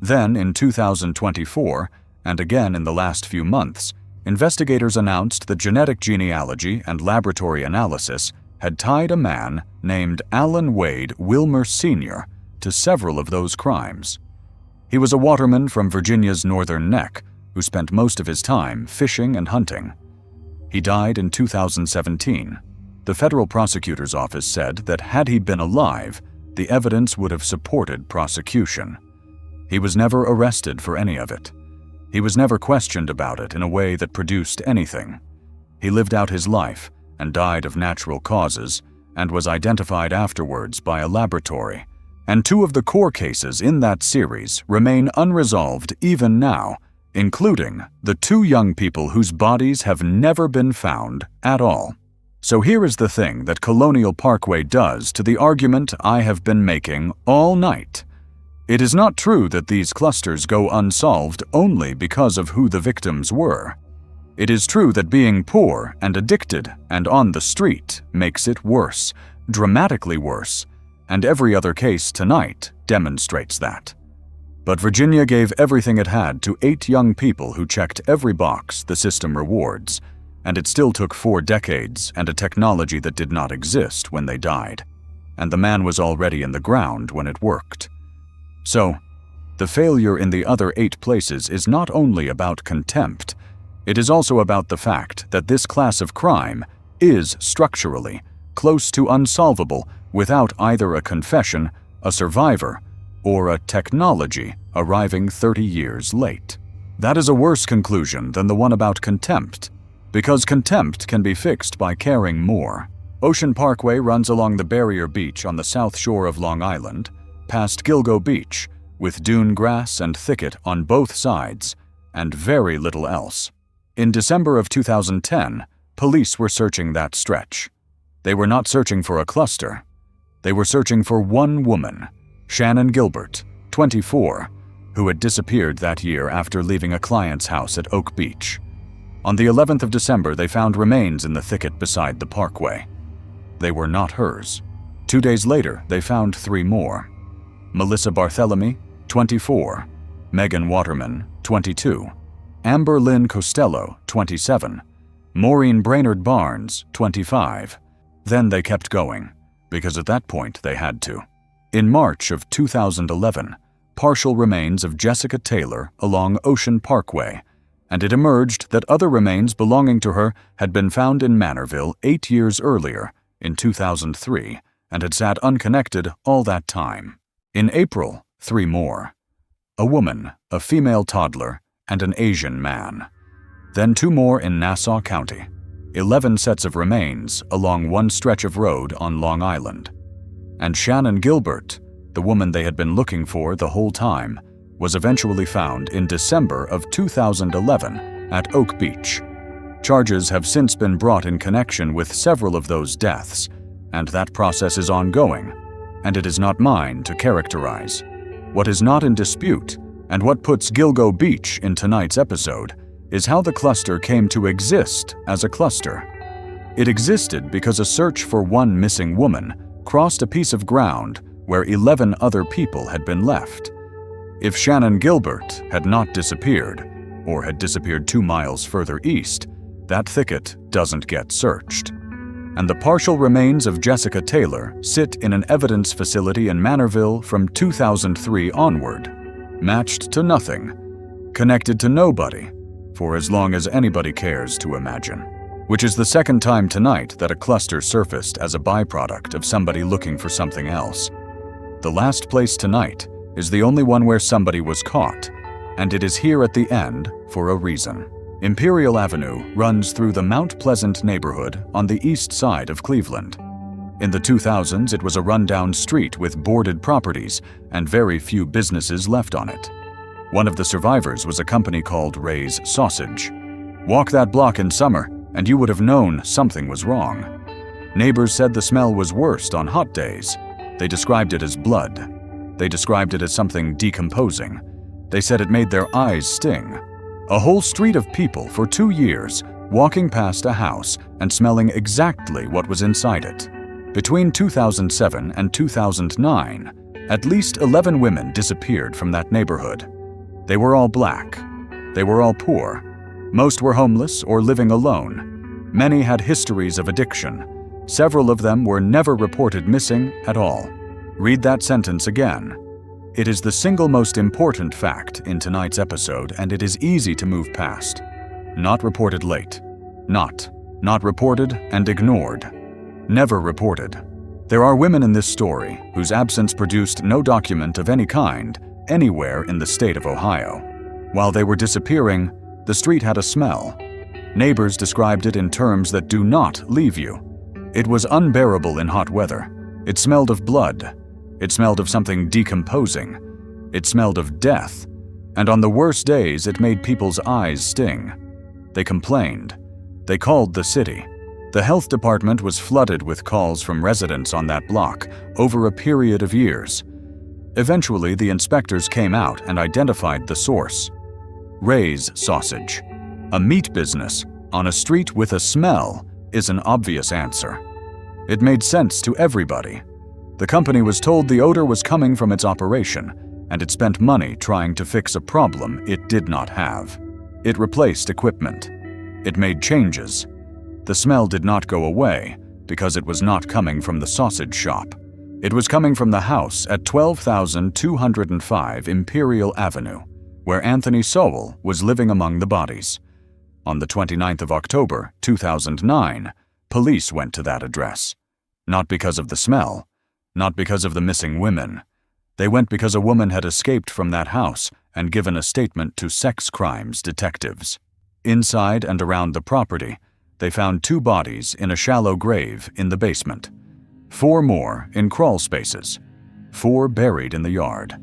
Then, in 2024, and again in the last few months, investigators announced that genetic genealogy and laboratory analysis had tied a man named Alan Wade Wilmer Sr. to several of those crimes. He was a waterman from Virginia's Northern Neck who spent most of his time fishing and hunting. He died in 2017. The federal prosecutor's office said that had he been alive, the evidence would have supported prosecution. He was never arrested for any of it. He was never questioned about it in a way that produced anything. He lived out his life and died of natural causes and was identified afterwards by a laboratory. And 2 of the core cases in that series remain unresolved even now, including the 2 young people whose bodies have never been found at all. So here is the thing that Colonial Parkway does to the argument I have been making all night. It is not true that these clusters go unsolved only because of who the victims were. It is true that being poor and addicted and on the street makes it worse, dramatically worse, and every other case tonight demonstrates that. But Virginia gave everything it had to 8 young people who checked every box the system rewards, and it still took 4 decades and a technology that did not exist when they died. And the man was already in the ground when it worked. So, the failure in the other 8 places is not only about contempt, it is also about the fact that this class of crime is structurally close to unsolvable without either a confession, a survivor, or a technology arriving 30 years late. That is a worse conclusion than the one about contempt, because contempt can be fixed by caring more. Ocean Parkway runs along the barrier beach on the south shore of Long Island, past Gilgo Beach, with dune grass and thicket on both sides, and very little else. In December of 2010, police were searching that stretch. They were not searching for a cluster. They were searching for one woman, Shannon Gilbert, 24, who had disappeared that year after leaving a client's house at Oak Beach. On the 11th of December, they found remains in the thicket beside the parkway. They were not hers. 2 days later, they found 3 more. Melissa Barthelemy, 24, Megan Waterman, 22, Amber Lynn Costello, 27, Maureen Brainerd Barnes, 25. Then they kept going, because at that point they had to. In March of 2011, partial remains of Jessica Taylor along Ocean Parkway, and it emerged that other remains belonging to her had been found in Manorville 8 years earlier, in 2003, and had sat unconnected all that time. In April, 3 more. A woman, a female toddler, and an Asian man. Then 2 more in Nassau County. 11 sets of remains along one stretch of road on Long Island. And Shannon Gilbert, the woman they had been looking for the whole time, was eventually found in December of 2011 at Oak Beach. Charges have since been brought in connection with several of those deaths, and that process is ongoing, and it is not mine to characterize. What is not in dispute And what puts Gilgo Beach in tonight's episode is how the cluster came to exist as a cluster. It existed because a search for one missing woman crossed a piece of ground where 11 other people had been left. If Shannon Gilbert had not disappeared, or had disappeared 2 miles further east, that thicket doesn't get searched. And the partial remains of Jessica Taylor sit in an evidence facility in Manorville from 2003 onward, matched to nothing, connected to nobody, for as long as anybody cares to imagine. Which is the second time tonight that a cluster surfaced as a byproduct of somebody looking for something else. The last place tonight is the only one where somebody was caught, and it is here at the end for a reason. Imperial Avenue runs through the Mount Pleasant neighborhood on the east side of Cleveland. In the 2000s, it was a rundown street with boarded properties and very few businesses left on it. One of the survivors was a company called Ray's Sausage. Walk that block in summer, and you would have known something was wrong. Neighbors said the smell was worst on hot days. They described it as blood. They described it as something decomposing. They said it made their eyes sting. A whole street of people for 2 years walking past a house and smelling exactly what was inside it. Between 2007 and 2009, at least 11 women disappeared from that neighborhood. They were all black. They were all poor. Most were homeless or living alone. Many had histories of addiction. Several of them were never reported missing at all. Read that sentence again. It is the single most important fact in tonight's episode, and it is easy to move past. Not reported late. Not reported and ignored. Never reported. There are women in this story whose absence produced no document of any kind anywhere in the state of Ohio. While they were disappearing, the street had a smell. Neighbors described it in terms that do not leave you. It was unbearable in hot weather. It smelled of blood. It smelled of something decomposing. It smelled of death. And on the worst days, it made people's eyes sting. They complained. They called the city. The health department was flooded with calls from residents on that block over a period of years. Eventually, the inspectors came out and identified the source. Ray's Sausage. A meat business on a street with a smell is an obvious answer. It made sense to everybody. The company was told the odor was coming from its operation, and it spent money trying to fix a problem it did not have. It replaced equipment. It made changes. The smell did not go away because it was not coming from the sausage shop. It was coming from the house at 12,205 Imperial Avenue, where Anthony Sowell was living among the bodies. On the 29th of October, 2009, police went to that address. Not because of the smell, not because of the missing women. They went because a woman had escaped from that house and given a statement to sex crimes detectives. Inside and around the property, they found 2 bodies in a shallow grave in the basement, 4 more in crawl spaces, 4 buried in the yard,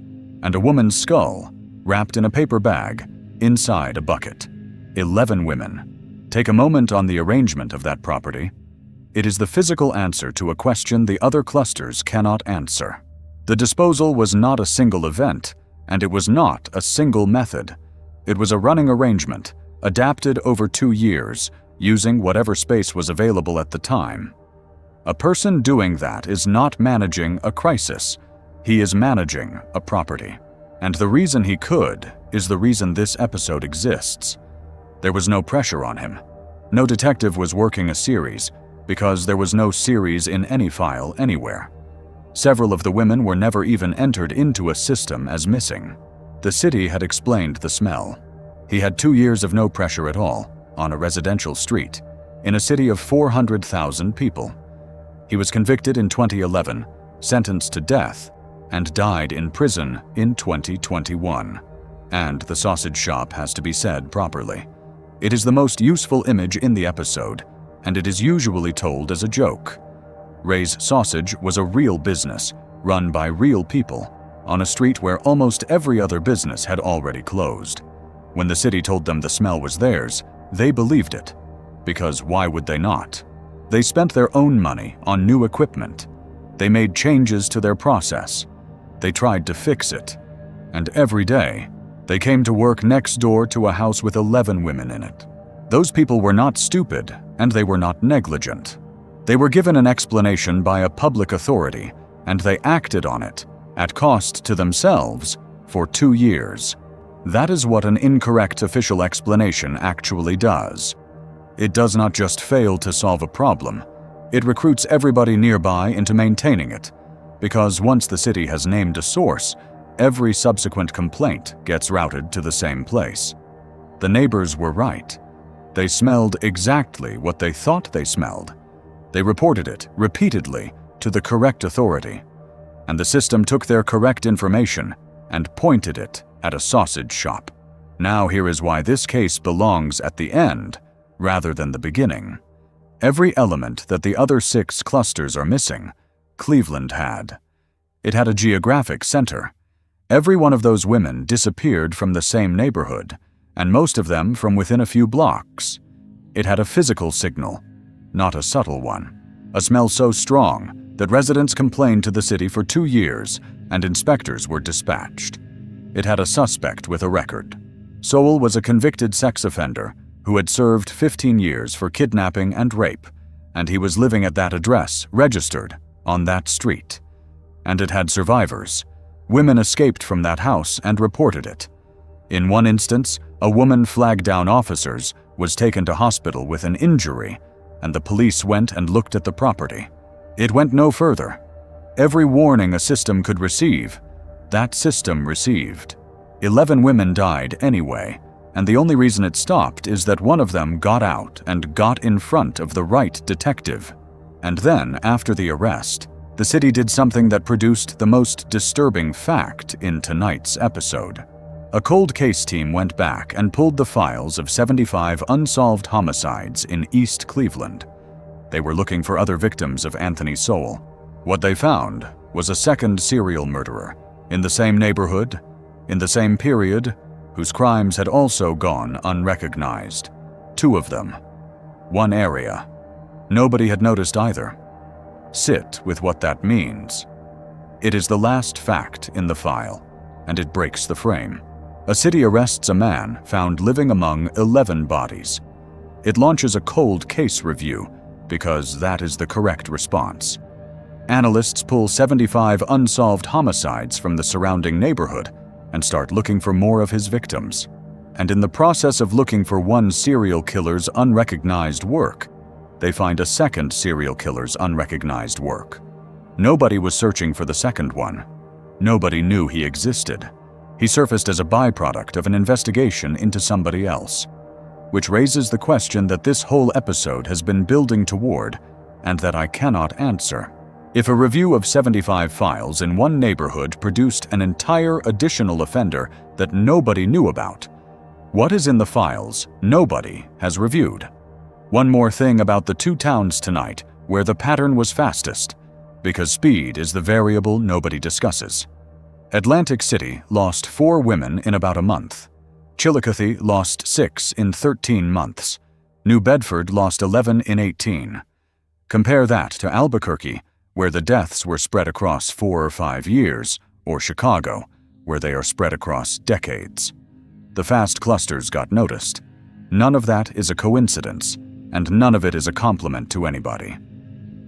and a woman's skull wrapped in a paper bag inside a bucket. 11 women. Take a moment on the arrangement of that property. It is the physical answer to a question the other clusters cannot answer. The disposal was not a single event, and it was not a single method. It was a running arrangement, adapted over 2 years, using whatever space was available at the time. A person doing that is not managing a crisis. He is managing a property. And the reason he could is the reason this episode exists. There was no pressure on him. No detective was working a series, because there was no series in any file anywhere. Several of the women were never even entered into a system as missing. The city had explained the smell. He had 2 years of no pressure at all, on a residential street, in a city of 400,000 people. He was convicted in 2011, sentenced to death, and died in prison in 2021. And the sausage shop has to be said properly. It is the most useful image in the episode, and it is usually told as a joke. Ray's Sausage was a real business, run by real people, on a street where almost every other business had already closed. When the city told them the smell was theirs, they believed it. Because why would they not? They spent their own money on new equipment. They made changes to their process. They tried to fix it. And every day, They came to work next door to a house with 11 women in it. Those people were not stupid, and they were not negligent. They were given an explanation by a public authority, and they acted on it, at cost to themselves, for 2 years. That is what an incorrect official explanation actually does. It does not just fail to solve a problem, it recruits everybody nearby into maintaining it, because once the city has named a source, every subsequent complaint gets routed to the same place. The neighbors were right. They smelled exactly what they thought they smelled. They reported it repeatedly to the correct authority, and the system took their correct information and pointed it at a sausage shop. Now here is why this case belongs at the end rather than the beginning. Every element that the other 6 clusters are missing, Cleveland had. It had a geographic center. Every one of those women disappeared from the same neighborhood, and most of them from within a few blocks. It had a physical signal, not a subtle one. A smell so strong that residents complained to the city for 2 years, and inspectors were dispatched. It had a suspect with a record. Sowell was a convicted sex offender who had served 15 years for kidnapping and rape, and he was living at that address, registered, on that street. And it had survivors. Women escaped from that house and reported it. In one instance, a woman flagged down officers, was taken to hospital with an injury, and the police went and looked at the property. It went no further. Every warning a system could receive, that system received. 11 women died anyway, and the only reason it stopped is that one of them got out and got in front of the right detective. And then, after the arrest, the city did something that produced the most disturbing fact in tonight's episode. A cold case team went back and pulled the files of 75 unsolved homicides in East Cleveland. They were looking for other victims of Anthony Sowell. What they found was a second serial murderer, in the same neighborhood, in the same period, whose crimes had also gone unrecognized. 2 of them. 1 area. Nobody had noticed either. Sit with what that means. It is the last fact in the file, and it breaks the frame. A city arrests a man found living among 11 bodies. It launches a cold case review, because that is the correct response. Analysts pull 75 unsolved homicides from the surrounding neighborhood and start looking for more of his victims. And in the process of looking for one serial killer's unrecognized work, they find a second serial killer's unrecognized work. Nobody was searching for the second one. Nobody knew he existed. He surfaced as a byproduct of an investigation into somebody else, which raises the question that this whole episode has been building toward and that I cannot answer. If a review of 75 files in one neighborhood produced an entire additional offender that nobody knew about, what is in the files nobody has reviewed? One more thing about the 2 towns tonight where the pattern was fastest, because speed is the variable nobody discusses. Atlantic City lost 4 women in about a month. Chillicothe lost 6 in 13 months. New Bedford lost 11 in 18. Compare that to Albuquerque, where the deaths were spread across 4 or 5 years, or Chicago, where they are spread across decades. The fast clusters got noticed. None of that is a coincidence, and none of it is a compliment to anybody.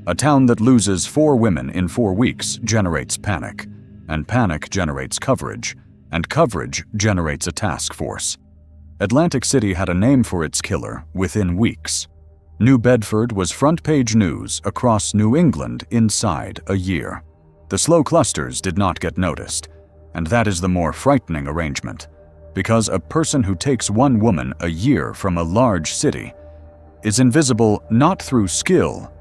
A town that loses 4 women in 4 weeks generates panic, and panic generates coverage, and coverage generates a task force. Atlantic City had a name for its killer within weeks. New Bedford was front-page news across New England inside a year. The slow clusters did not get noticed, and that is the more frightening arrangement, because a person who takes 1 woman a year from a large city is invisible not through skill,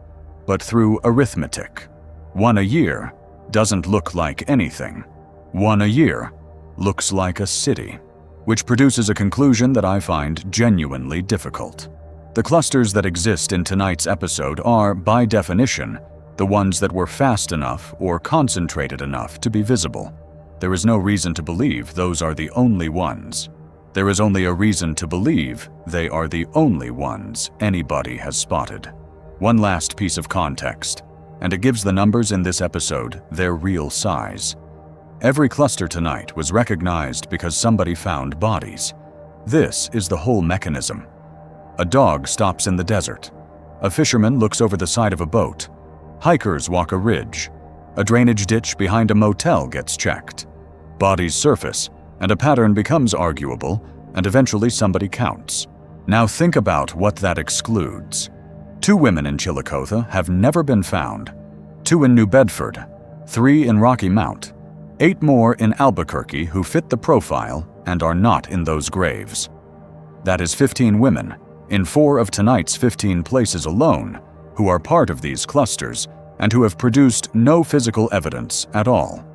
but through arithmetic. 1 a year doesn't look like anything. 1 a year looks like a city, which produces a conclusion that I find genuinely difficult. The clusters that exist in tonight's episode are, by definition, the ones that were fast enough or concentrated enough to be visible. There is no reason to believe those are the only ones. There is only a reason to believe they are the only ones anybody has spotted. One last piece of context, and it gives the numbers in this episode their real size. Every cluster tonight was recognized because somebody found bodies. This is the whole mechanism. A dog stops in the desert. A fisherman looks over the side of a boat. Hikers walk a ridge. A drainage ditch behind a motel gets checked. Bodies surface, and a pattern becomes arguable, and eventually somebody counts. Now think about what that excludes. 2 women in Chillicothe have never been found. 2 in New Bedford. 3 in Rocky Mount. 8 more in Albuquerque who fit the profile and are not in those graves. That is 15 women, in 4 of tonight's 15 places alone, who are part of these clusters and who have produced no physical evidence at all.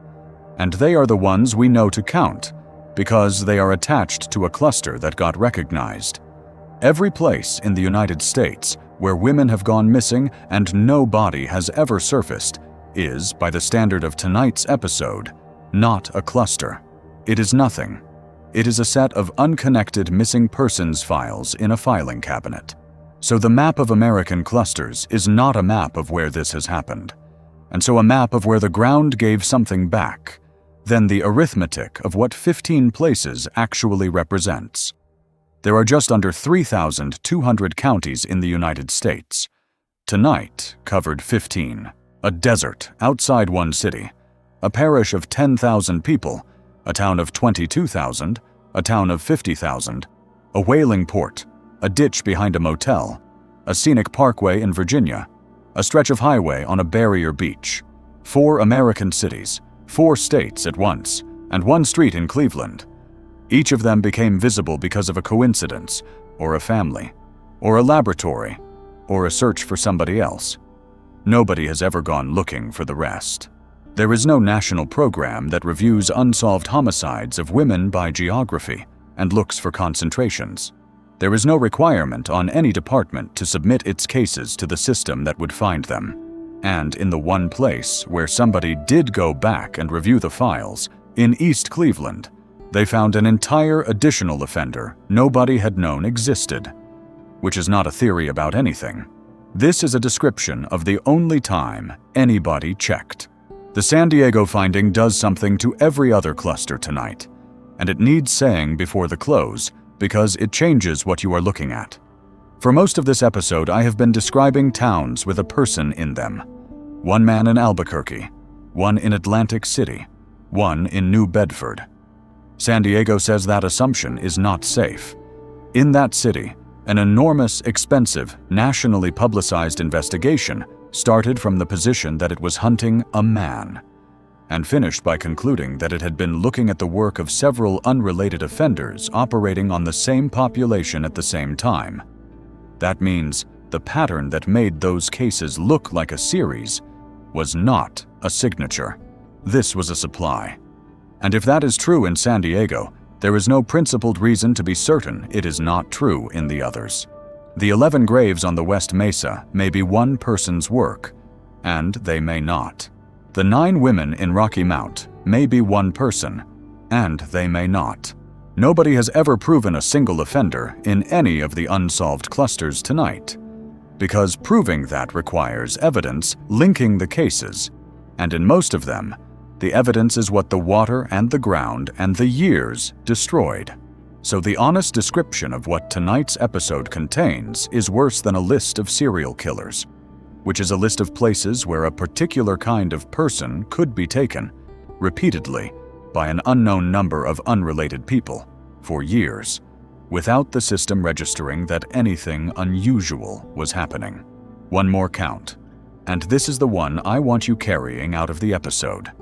And they are the ones we know to count, because they are attached to a cluster that got recognized. Every place in the United States where women have gone missing and no body has ever surfaced is, by the standard of tonight's episode, not a cluster. It is nothing. It is a set of unconnected missing persons files in a filing cabinet. So the map of American clusters is not a map of where this has happened, and so a map of where the ground gave something back, then the arithmetic of what 15 places actually represents. There are just under 3,200 counties in the United States. Tonight covered 15. A desert outside one city, a parish of 10,000 people, a town of 22,000, a town of 50,000, a whaling port, a ditch behind a motel, a scenic parkway in Virginia, a stretch of highway on a barrier beach, 4 American cities, 4 states at once, and 1 street in Cleveland. Each of them became visible because of a coincidence, or a family, or a laboratory, or a search for somebody else. Nobody has ever gone looking for the rest. There is no national program that reviews unsolved homicides of women by geography and looks for concentrations. There is no requirement on any department to submit its cases to the system that would find them. And in the one place where somebody did go back and review the files, in East Cleveland, they found an entire additional offender nobody had known existed. Which is not a theory about anything. This is a description of the only time anybody checked. The San Diego finding does something to every other cluster tonight, and it needs saying before the close because it changes what you are looking at. For most of this episode, I have been describing towns with a person in them. 1 man in Albuquerque, 1 in Atlantic City, 1 in New Bedford. San Diego says that assumption is not safe. In that city, an enormous, expensive, nationally publicized investigation started from the position that it was hunting a man, and finished by concluding that it had been looking at the work of several unrelated offenders operating on the same population at the same time. That means the pattern that made those cases look like a series was not a signature. This was a supply. And if that is true in San Diego, there is no principled reason to be certain it is not true in the others. The 11 graves on the West Mesa may be one person's work, and they may not. The 9 women in Rocky Mount may be one person, and they may not. Nobody has ever proven a single offender in any of the unsolved clusters tonight, because proving that requires evidence linking the cases, and in most of them, the evidence is what the water and the ground and the years destroyed. So the honest description of what tonight's episode contains is worse than a list of serial killers, which is a list of places where a particular kind of person could be taken, repeatedly, by an unknown number of unrelated people, for years, without the system registering that anything unusual was happening. 1 more count, and this is the one I want you carrying out of the episode.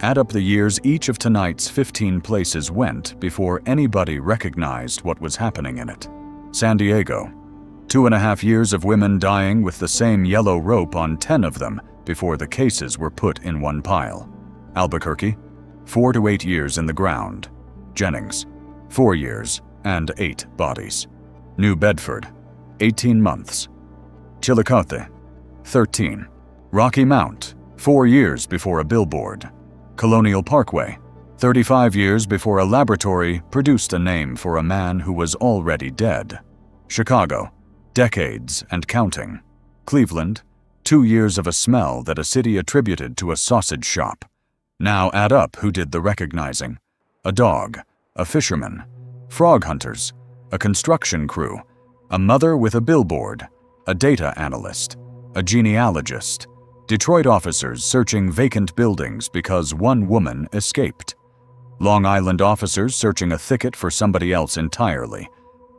Add up the years each of tonight's 15 places went before anybody recognized what was happening in it. San Diego, 2.5 years of women dying with the same yellow rope on 10 of them before the cases were put in one pile. Albuquerque, 4 to 8 years in the ground. Jennings, 4 years and 8 bodies. New Bedford, 18 months. Chillicothe, 13. Rocky Mount, 4 years before a billboard. Colonial Parkway, 35 years before a laboratory produced a name for a man who was already dead. Chicago, decades and counting. Cleveland, 2 years of a smell that a city attributed to a sausage shop. Now add up who did the recognizing. A dog, a fisherman, frog hunters, a construction crew, a mother with a billboard, a data analyst, a genealogist, Detroit officers searching vacant buildings because one woman escaped, Long Island officers searching a thicket for somebody else entirely,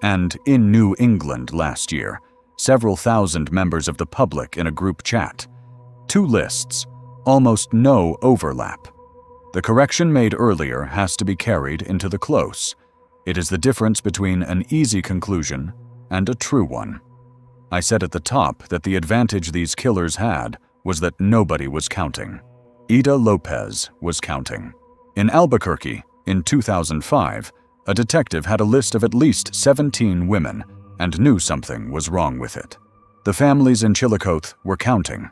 and in New England last year, several thousand members of the public in a group chat. 2 lists, almost no overlap. The correction made earlier has to be carried into the close. It is the difference between an easy conclusion and a true one. I said at the top that the advantage these killers had was that nobody was counting. Ida Lopez was counting. In Albuquerque, in 2005, a detective had a list of at least 17 women and knew something was wrong with it. The families in Chillicothe were counting.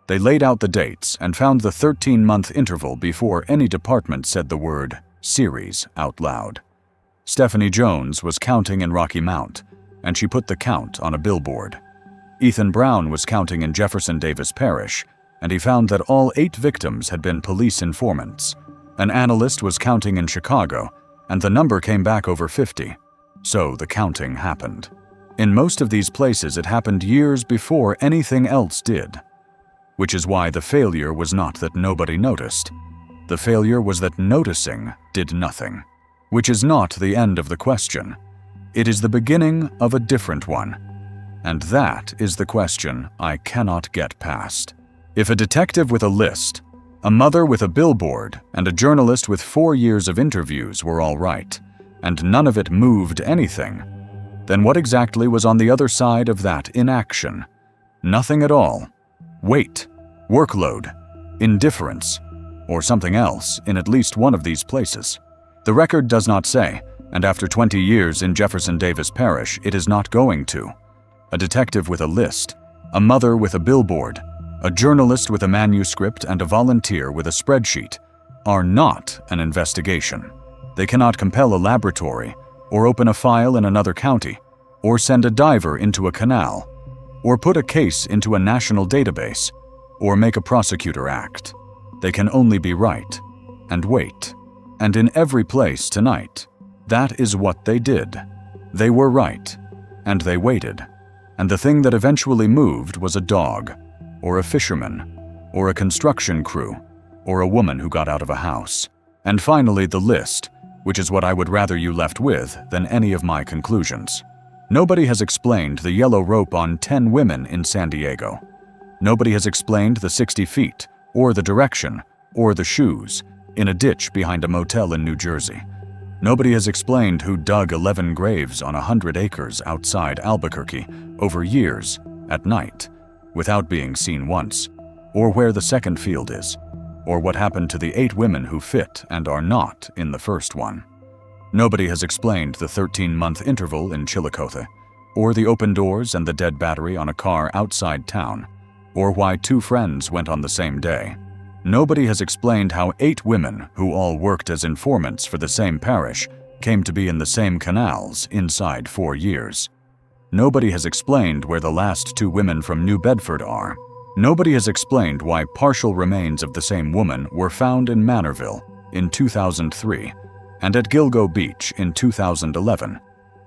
They laid out the dates and found the 13-month interval before any department said the word series out loud. Stephanie Jones was counting in Rocky Mount, and she put the count on a billboard. Ethan Brown was counting in Jefferson Davis Parish, and he found that all 8 victims had been police informants. An analyst was counting in Chicago, and the number came back over 50. So the counting happened. In most of these places, it happened years before anything else did. Which is why the failure was not that nobody noticed. The failure was that noticing did nothing. Which is not the end of the question. It is the beginning of a different one. And that is the question I cannot get past. If a detective with a list, a mother with a billboard, and a journalist with 4 years of interviews were all right, and none of it moved anything, then what exactly was on the other side of that inaction? Nothing at all. Weight, workload, indifference, or something else in at least one of these places. The record does not say, and after 20 years in Jefferson Davis Parish, it is not going to. A detective with a list, a mother with a billboard, a journalist with a manuscript, and a volunteer with a spreadsheet are not an investigation. They cannot compel a laboratory, or open a file in another county, or send a diver into a canal, or put a case into a national database, or make a prosecutor act. They can only be right, and wait. And in every place tonight, that is what they did. They were right, and they waited. And the thing that eventually moved was a dog, or a fisherman, or a construction crew, or a woman who got out of a house. And finally, the list, which is what I would rather you left with than any of my conclusions. Nobody has explained the yellow rope on 10 women in San Diego. Nobody has explained the 60 feet, or the direction, or the shoes, in a ditch behind a motel in New Jersey. Nobody has explained who dug 11 graves on 100 acres outside Albuquerque over years, at night, without being seen once, or where the second field is, or what happened to the 8 women who fit and are not in the first one. Nobody has explained the 13-month interval in Chillicothe, or the open doors and the dead battery on a car outside town, or why 2 friends went on the same day. Nobody has explained how 8 women who all worked as informants for the same parish came to be in the same canals inside 4 years. Nobody has explained where the last 2 women from New Bedford are. Nobody has explained why partial remains of the same woman were found in Manorville in 2003 and at Gilgo Beach in 2011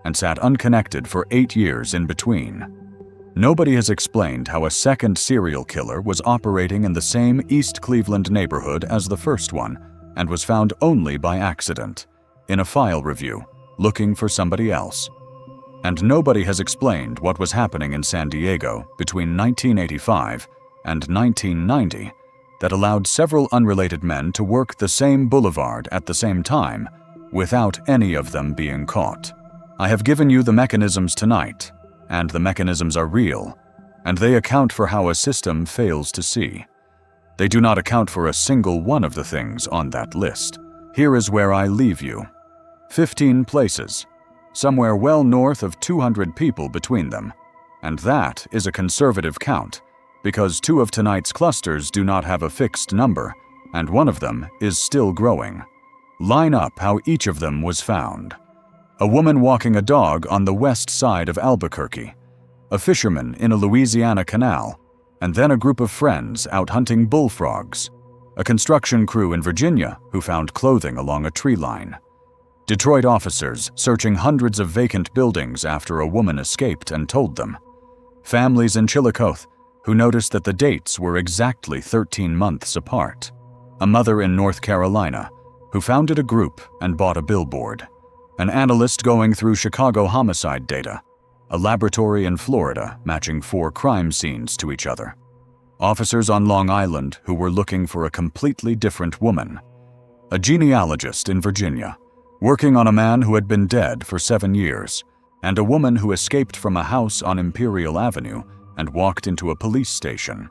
and sat unconnected for 8 years in between. Nobody has explained how a second serial killer was operating in the same East Cleveland neighborhood as the first one and was found only by accident, in a file review, looking for somebody else. And nobody has explained what was happening in San Diego between 1985 and 1990 that allowed several unrelated men to work the same boulevard at the same time without any of them being caught. I have given you the mechanisms tonight, and the mechanisms are real, and they account for how a system fails to see. They do not account for a single one of the things on that list. Here is where I leave you. 15 places, somewhere well north of 200 people between them, and that is a conservative count, because 2 of tonight's clusters do not have a fixed number, and one of them is still growing. Line up how each of them was found. A woman walking a dog on the west side of Albuquerque, a fisherman in a Louisiana canal, and then a group of friends out hunting bullfrogs, a construction crew in Virginia who found clothing along a tree line, Detroit officers searching hundreds of vacant buildings after a woman escaped and told them, families in Chillicothe who noticed that the dates were exactly 13 months apart, a mother in North Carolina who founded a group and bought a billboard, an analyst going through Chicago homicide data, a laboratory in Florida matching 4 crime scenes to each other, officers on Long Island who were looking for a completely different woman, a genealogist in Virginia working on a man who had been dead for 7 years, and a woman who escaped from a house on Imperial Avenue and walked into a police station.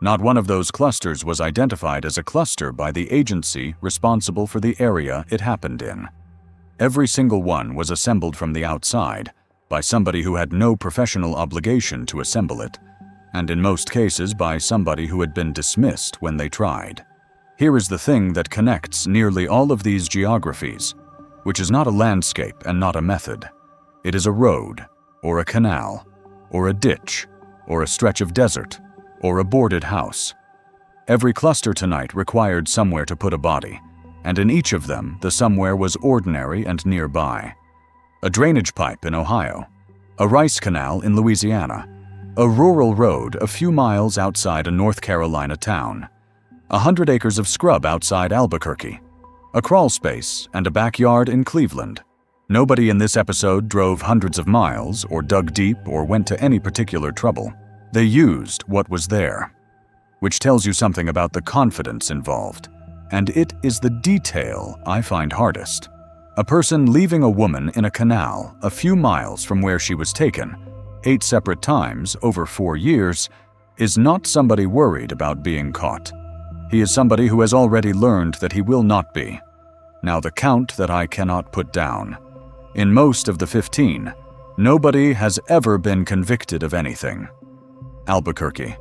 Not one of those clusters was identified as a cluster by the agency responsible for the area it happened in. Every single one was assembled from the outside by somebody who had no professional obligation to assemble it, and in most cases by somebody who had been dismissed when they tried. Here is the thing that connects nearly all of these geographies, which is not a landscape and not a method. It is a road, or a canal, or a ditch, or a stretch of desert, or a boarded house. Every cluster tonight required somewhere to put a body, and in each of them the somewhere was ordinary and nearby. A drainage pipe in Ohio, a rice canal in Louisiana, a rural road a few miles outside a North Carolina town, 100 acres of scrub outside Albuquerque, a crawl space and a backyard in Cleveland. Nobody in this episode drove hundreds of miles or dug deep or went to any particular trouble. They used what was there, which tells you something about the confidence involved, and it is the detail I find hardest. A person leaving a woman in a canal a few miles from where she was taken, 8 separate times over 4 years, is not somebody worried about being caught. He is somebody who has already learned that he will not be. Now the count that I cannot put down. In most of the 15, nobody has ever been convicted of anything. Albuquerque,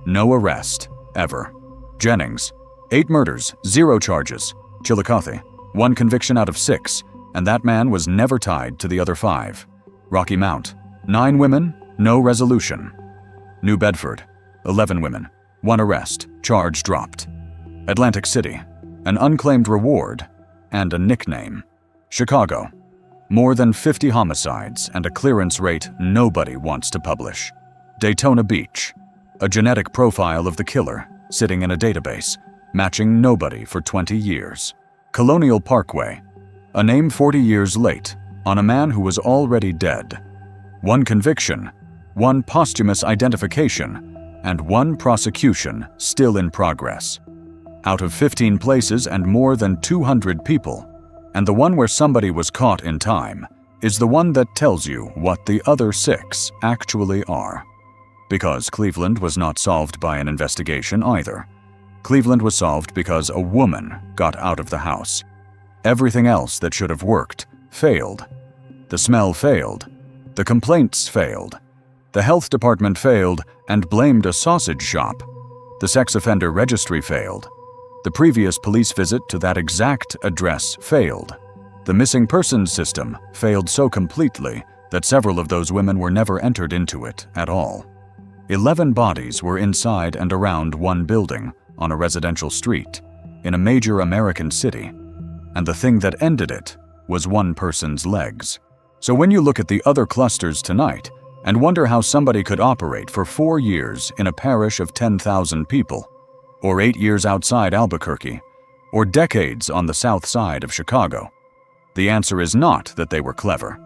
no arrest, ever. Jennings, 8 murders, 0 charges. Chillicothe, 1 conviction out of 6, and that man was never tied to the other 5. Rocky Mount, 9 women, no resolution. New Bedford, 11 women, 1 arrest, charge dropped. Atlantic City, an unclaimed reward and a nickname. Chicago, more than 50 homicides and a clearance rate nobody wants to publish. Daytona Beach, a genetic profile of the killer sitting in a database, matching nobody for 20 years. Colonial Parkway, a name 40 years late on a man who was already dead. 1 conviction, 1 posthumous identification, and 1 prosecution still in progress. Out of 15 places and more than 200 people, and the one where somebody was caught in time is the one that tells you what the other 6 actually are. Because Cleveland was not solved by an investigation either. Cleveland was solved because a woman got out of the house. Everything else that should have worked failed. The smell failed. The complaints failed. The health department failed and blamed a sausage shop. The sex offender registry failed. The previous police visit to that exact address failed. The missing persons system failed so completely that several of those women were never entered into it at all. 11 bodies were inside and around one building on a residential street in a major American city, and the thing that ended it was one person's legs. So when you look at the other clusters tonight and wonder how somebody could operate for 4 years in a parish of 10,000 people, or 8 years outside Albuquerque, or decades on the south side of Chicago, the answer is not that they were clever.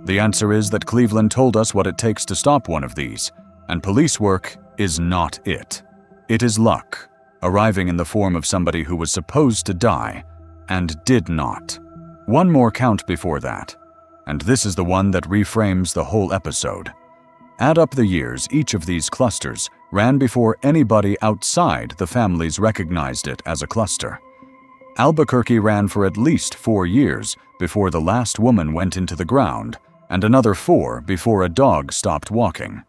The answer is that Cleveland told us what it takes to stop one of these, and police work is not it. It is luck, arriving in the form of somebody who was supposed to die and did not. One more count before that, and this is the one that reframes the whole episode. Add up the years each of these clusters ran before anybody outside the families recognized it as a cluster. Albuquerque ran for at least 4 years before the last woman went into the ground, and another 4 before a dog stopped walking.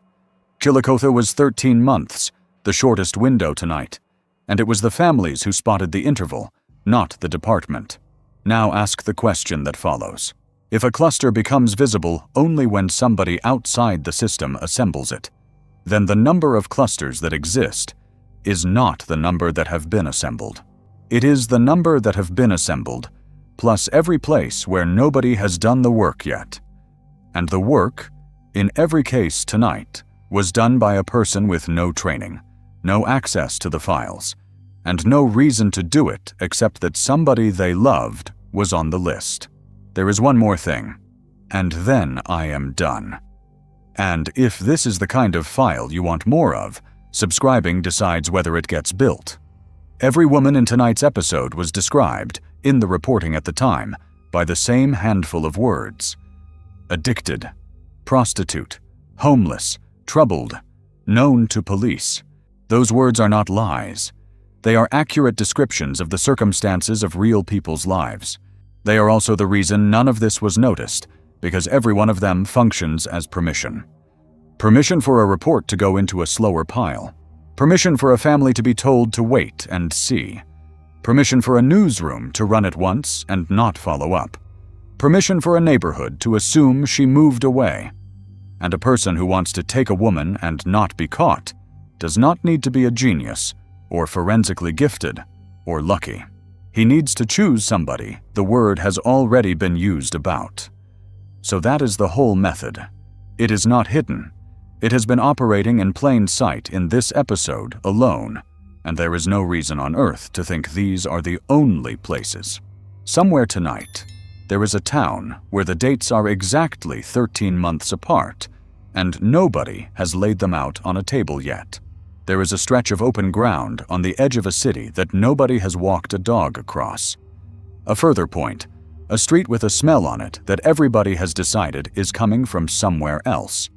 Chillicothe was 13 months, the shortest window tonight, and it was the families who spotted the interval, not the department. Now ask the question that follows. If a cluster becomes visible only when somebody outside the system assembles it, then the number of clusters that exist is not the number that have been assembled. It is the number that have been assembled, plus every place where nobody has done the work yet. And the work, in every case tonight, was done by a person with no training, no access to the files, and no reason to do it except that somebody they loved was on the list. There is one more thing, and then I am done. And if this is the kind of file you want more of, subscribing decides whether it gets built. Every woman in tonight's episode was described, in the reporting at the time, by the same handful of words: addicted, prostitute, homeless, troubled, known to police. Those words are not lies. They are accurate descriptions of the circumstances of real people's lives. They are also the reason none of this was noticed, because every one of them functions as permission. Permission for a report to go into a slower pile. Permission for a family to be told to wait and see. Permission for a newsroom to run it once and not follow up. Permission for a neighborhood to assume she moved away. And a person who wants to take a woman and not be caught does not need to be a genius, or forensically gifted, or lucky. He needs to choose somebody the word has already been used about. So that is the whole method. It is not hidden. It has been operating in plain sight in this episode alone, and there is no reason on earth to think these are the only places. Somewhere tonight, there is a town where the dates are exactly 13 months apart, and nobody has laid them out on a table yet. There is a stretch of open ground on the edge of a city that nobody has walked a dog across. A further point, a street with a smell on it that everybody has decided is coming from somewhere else.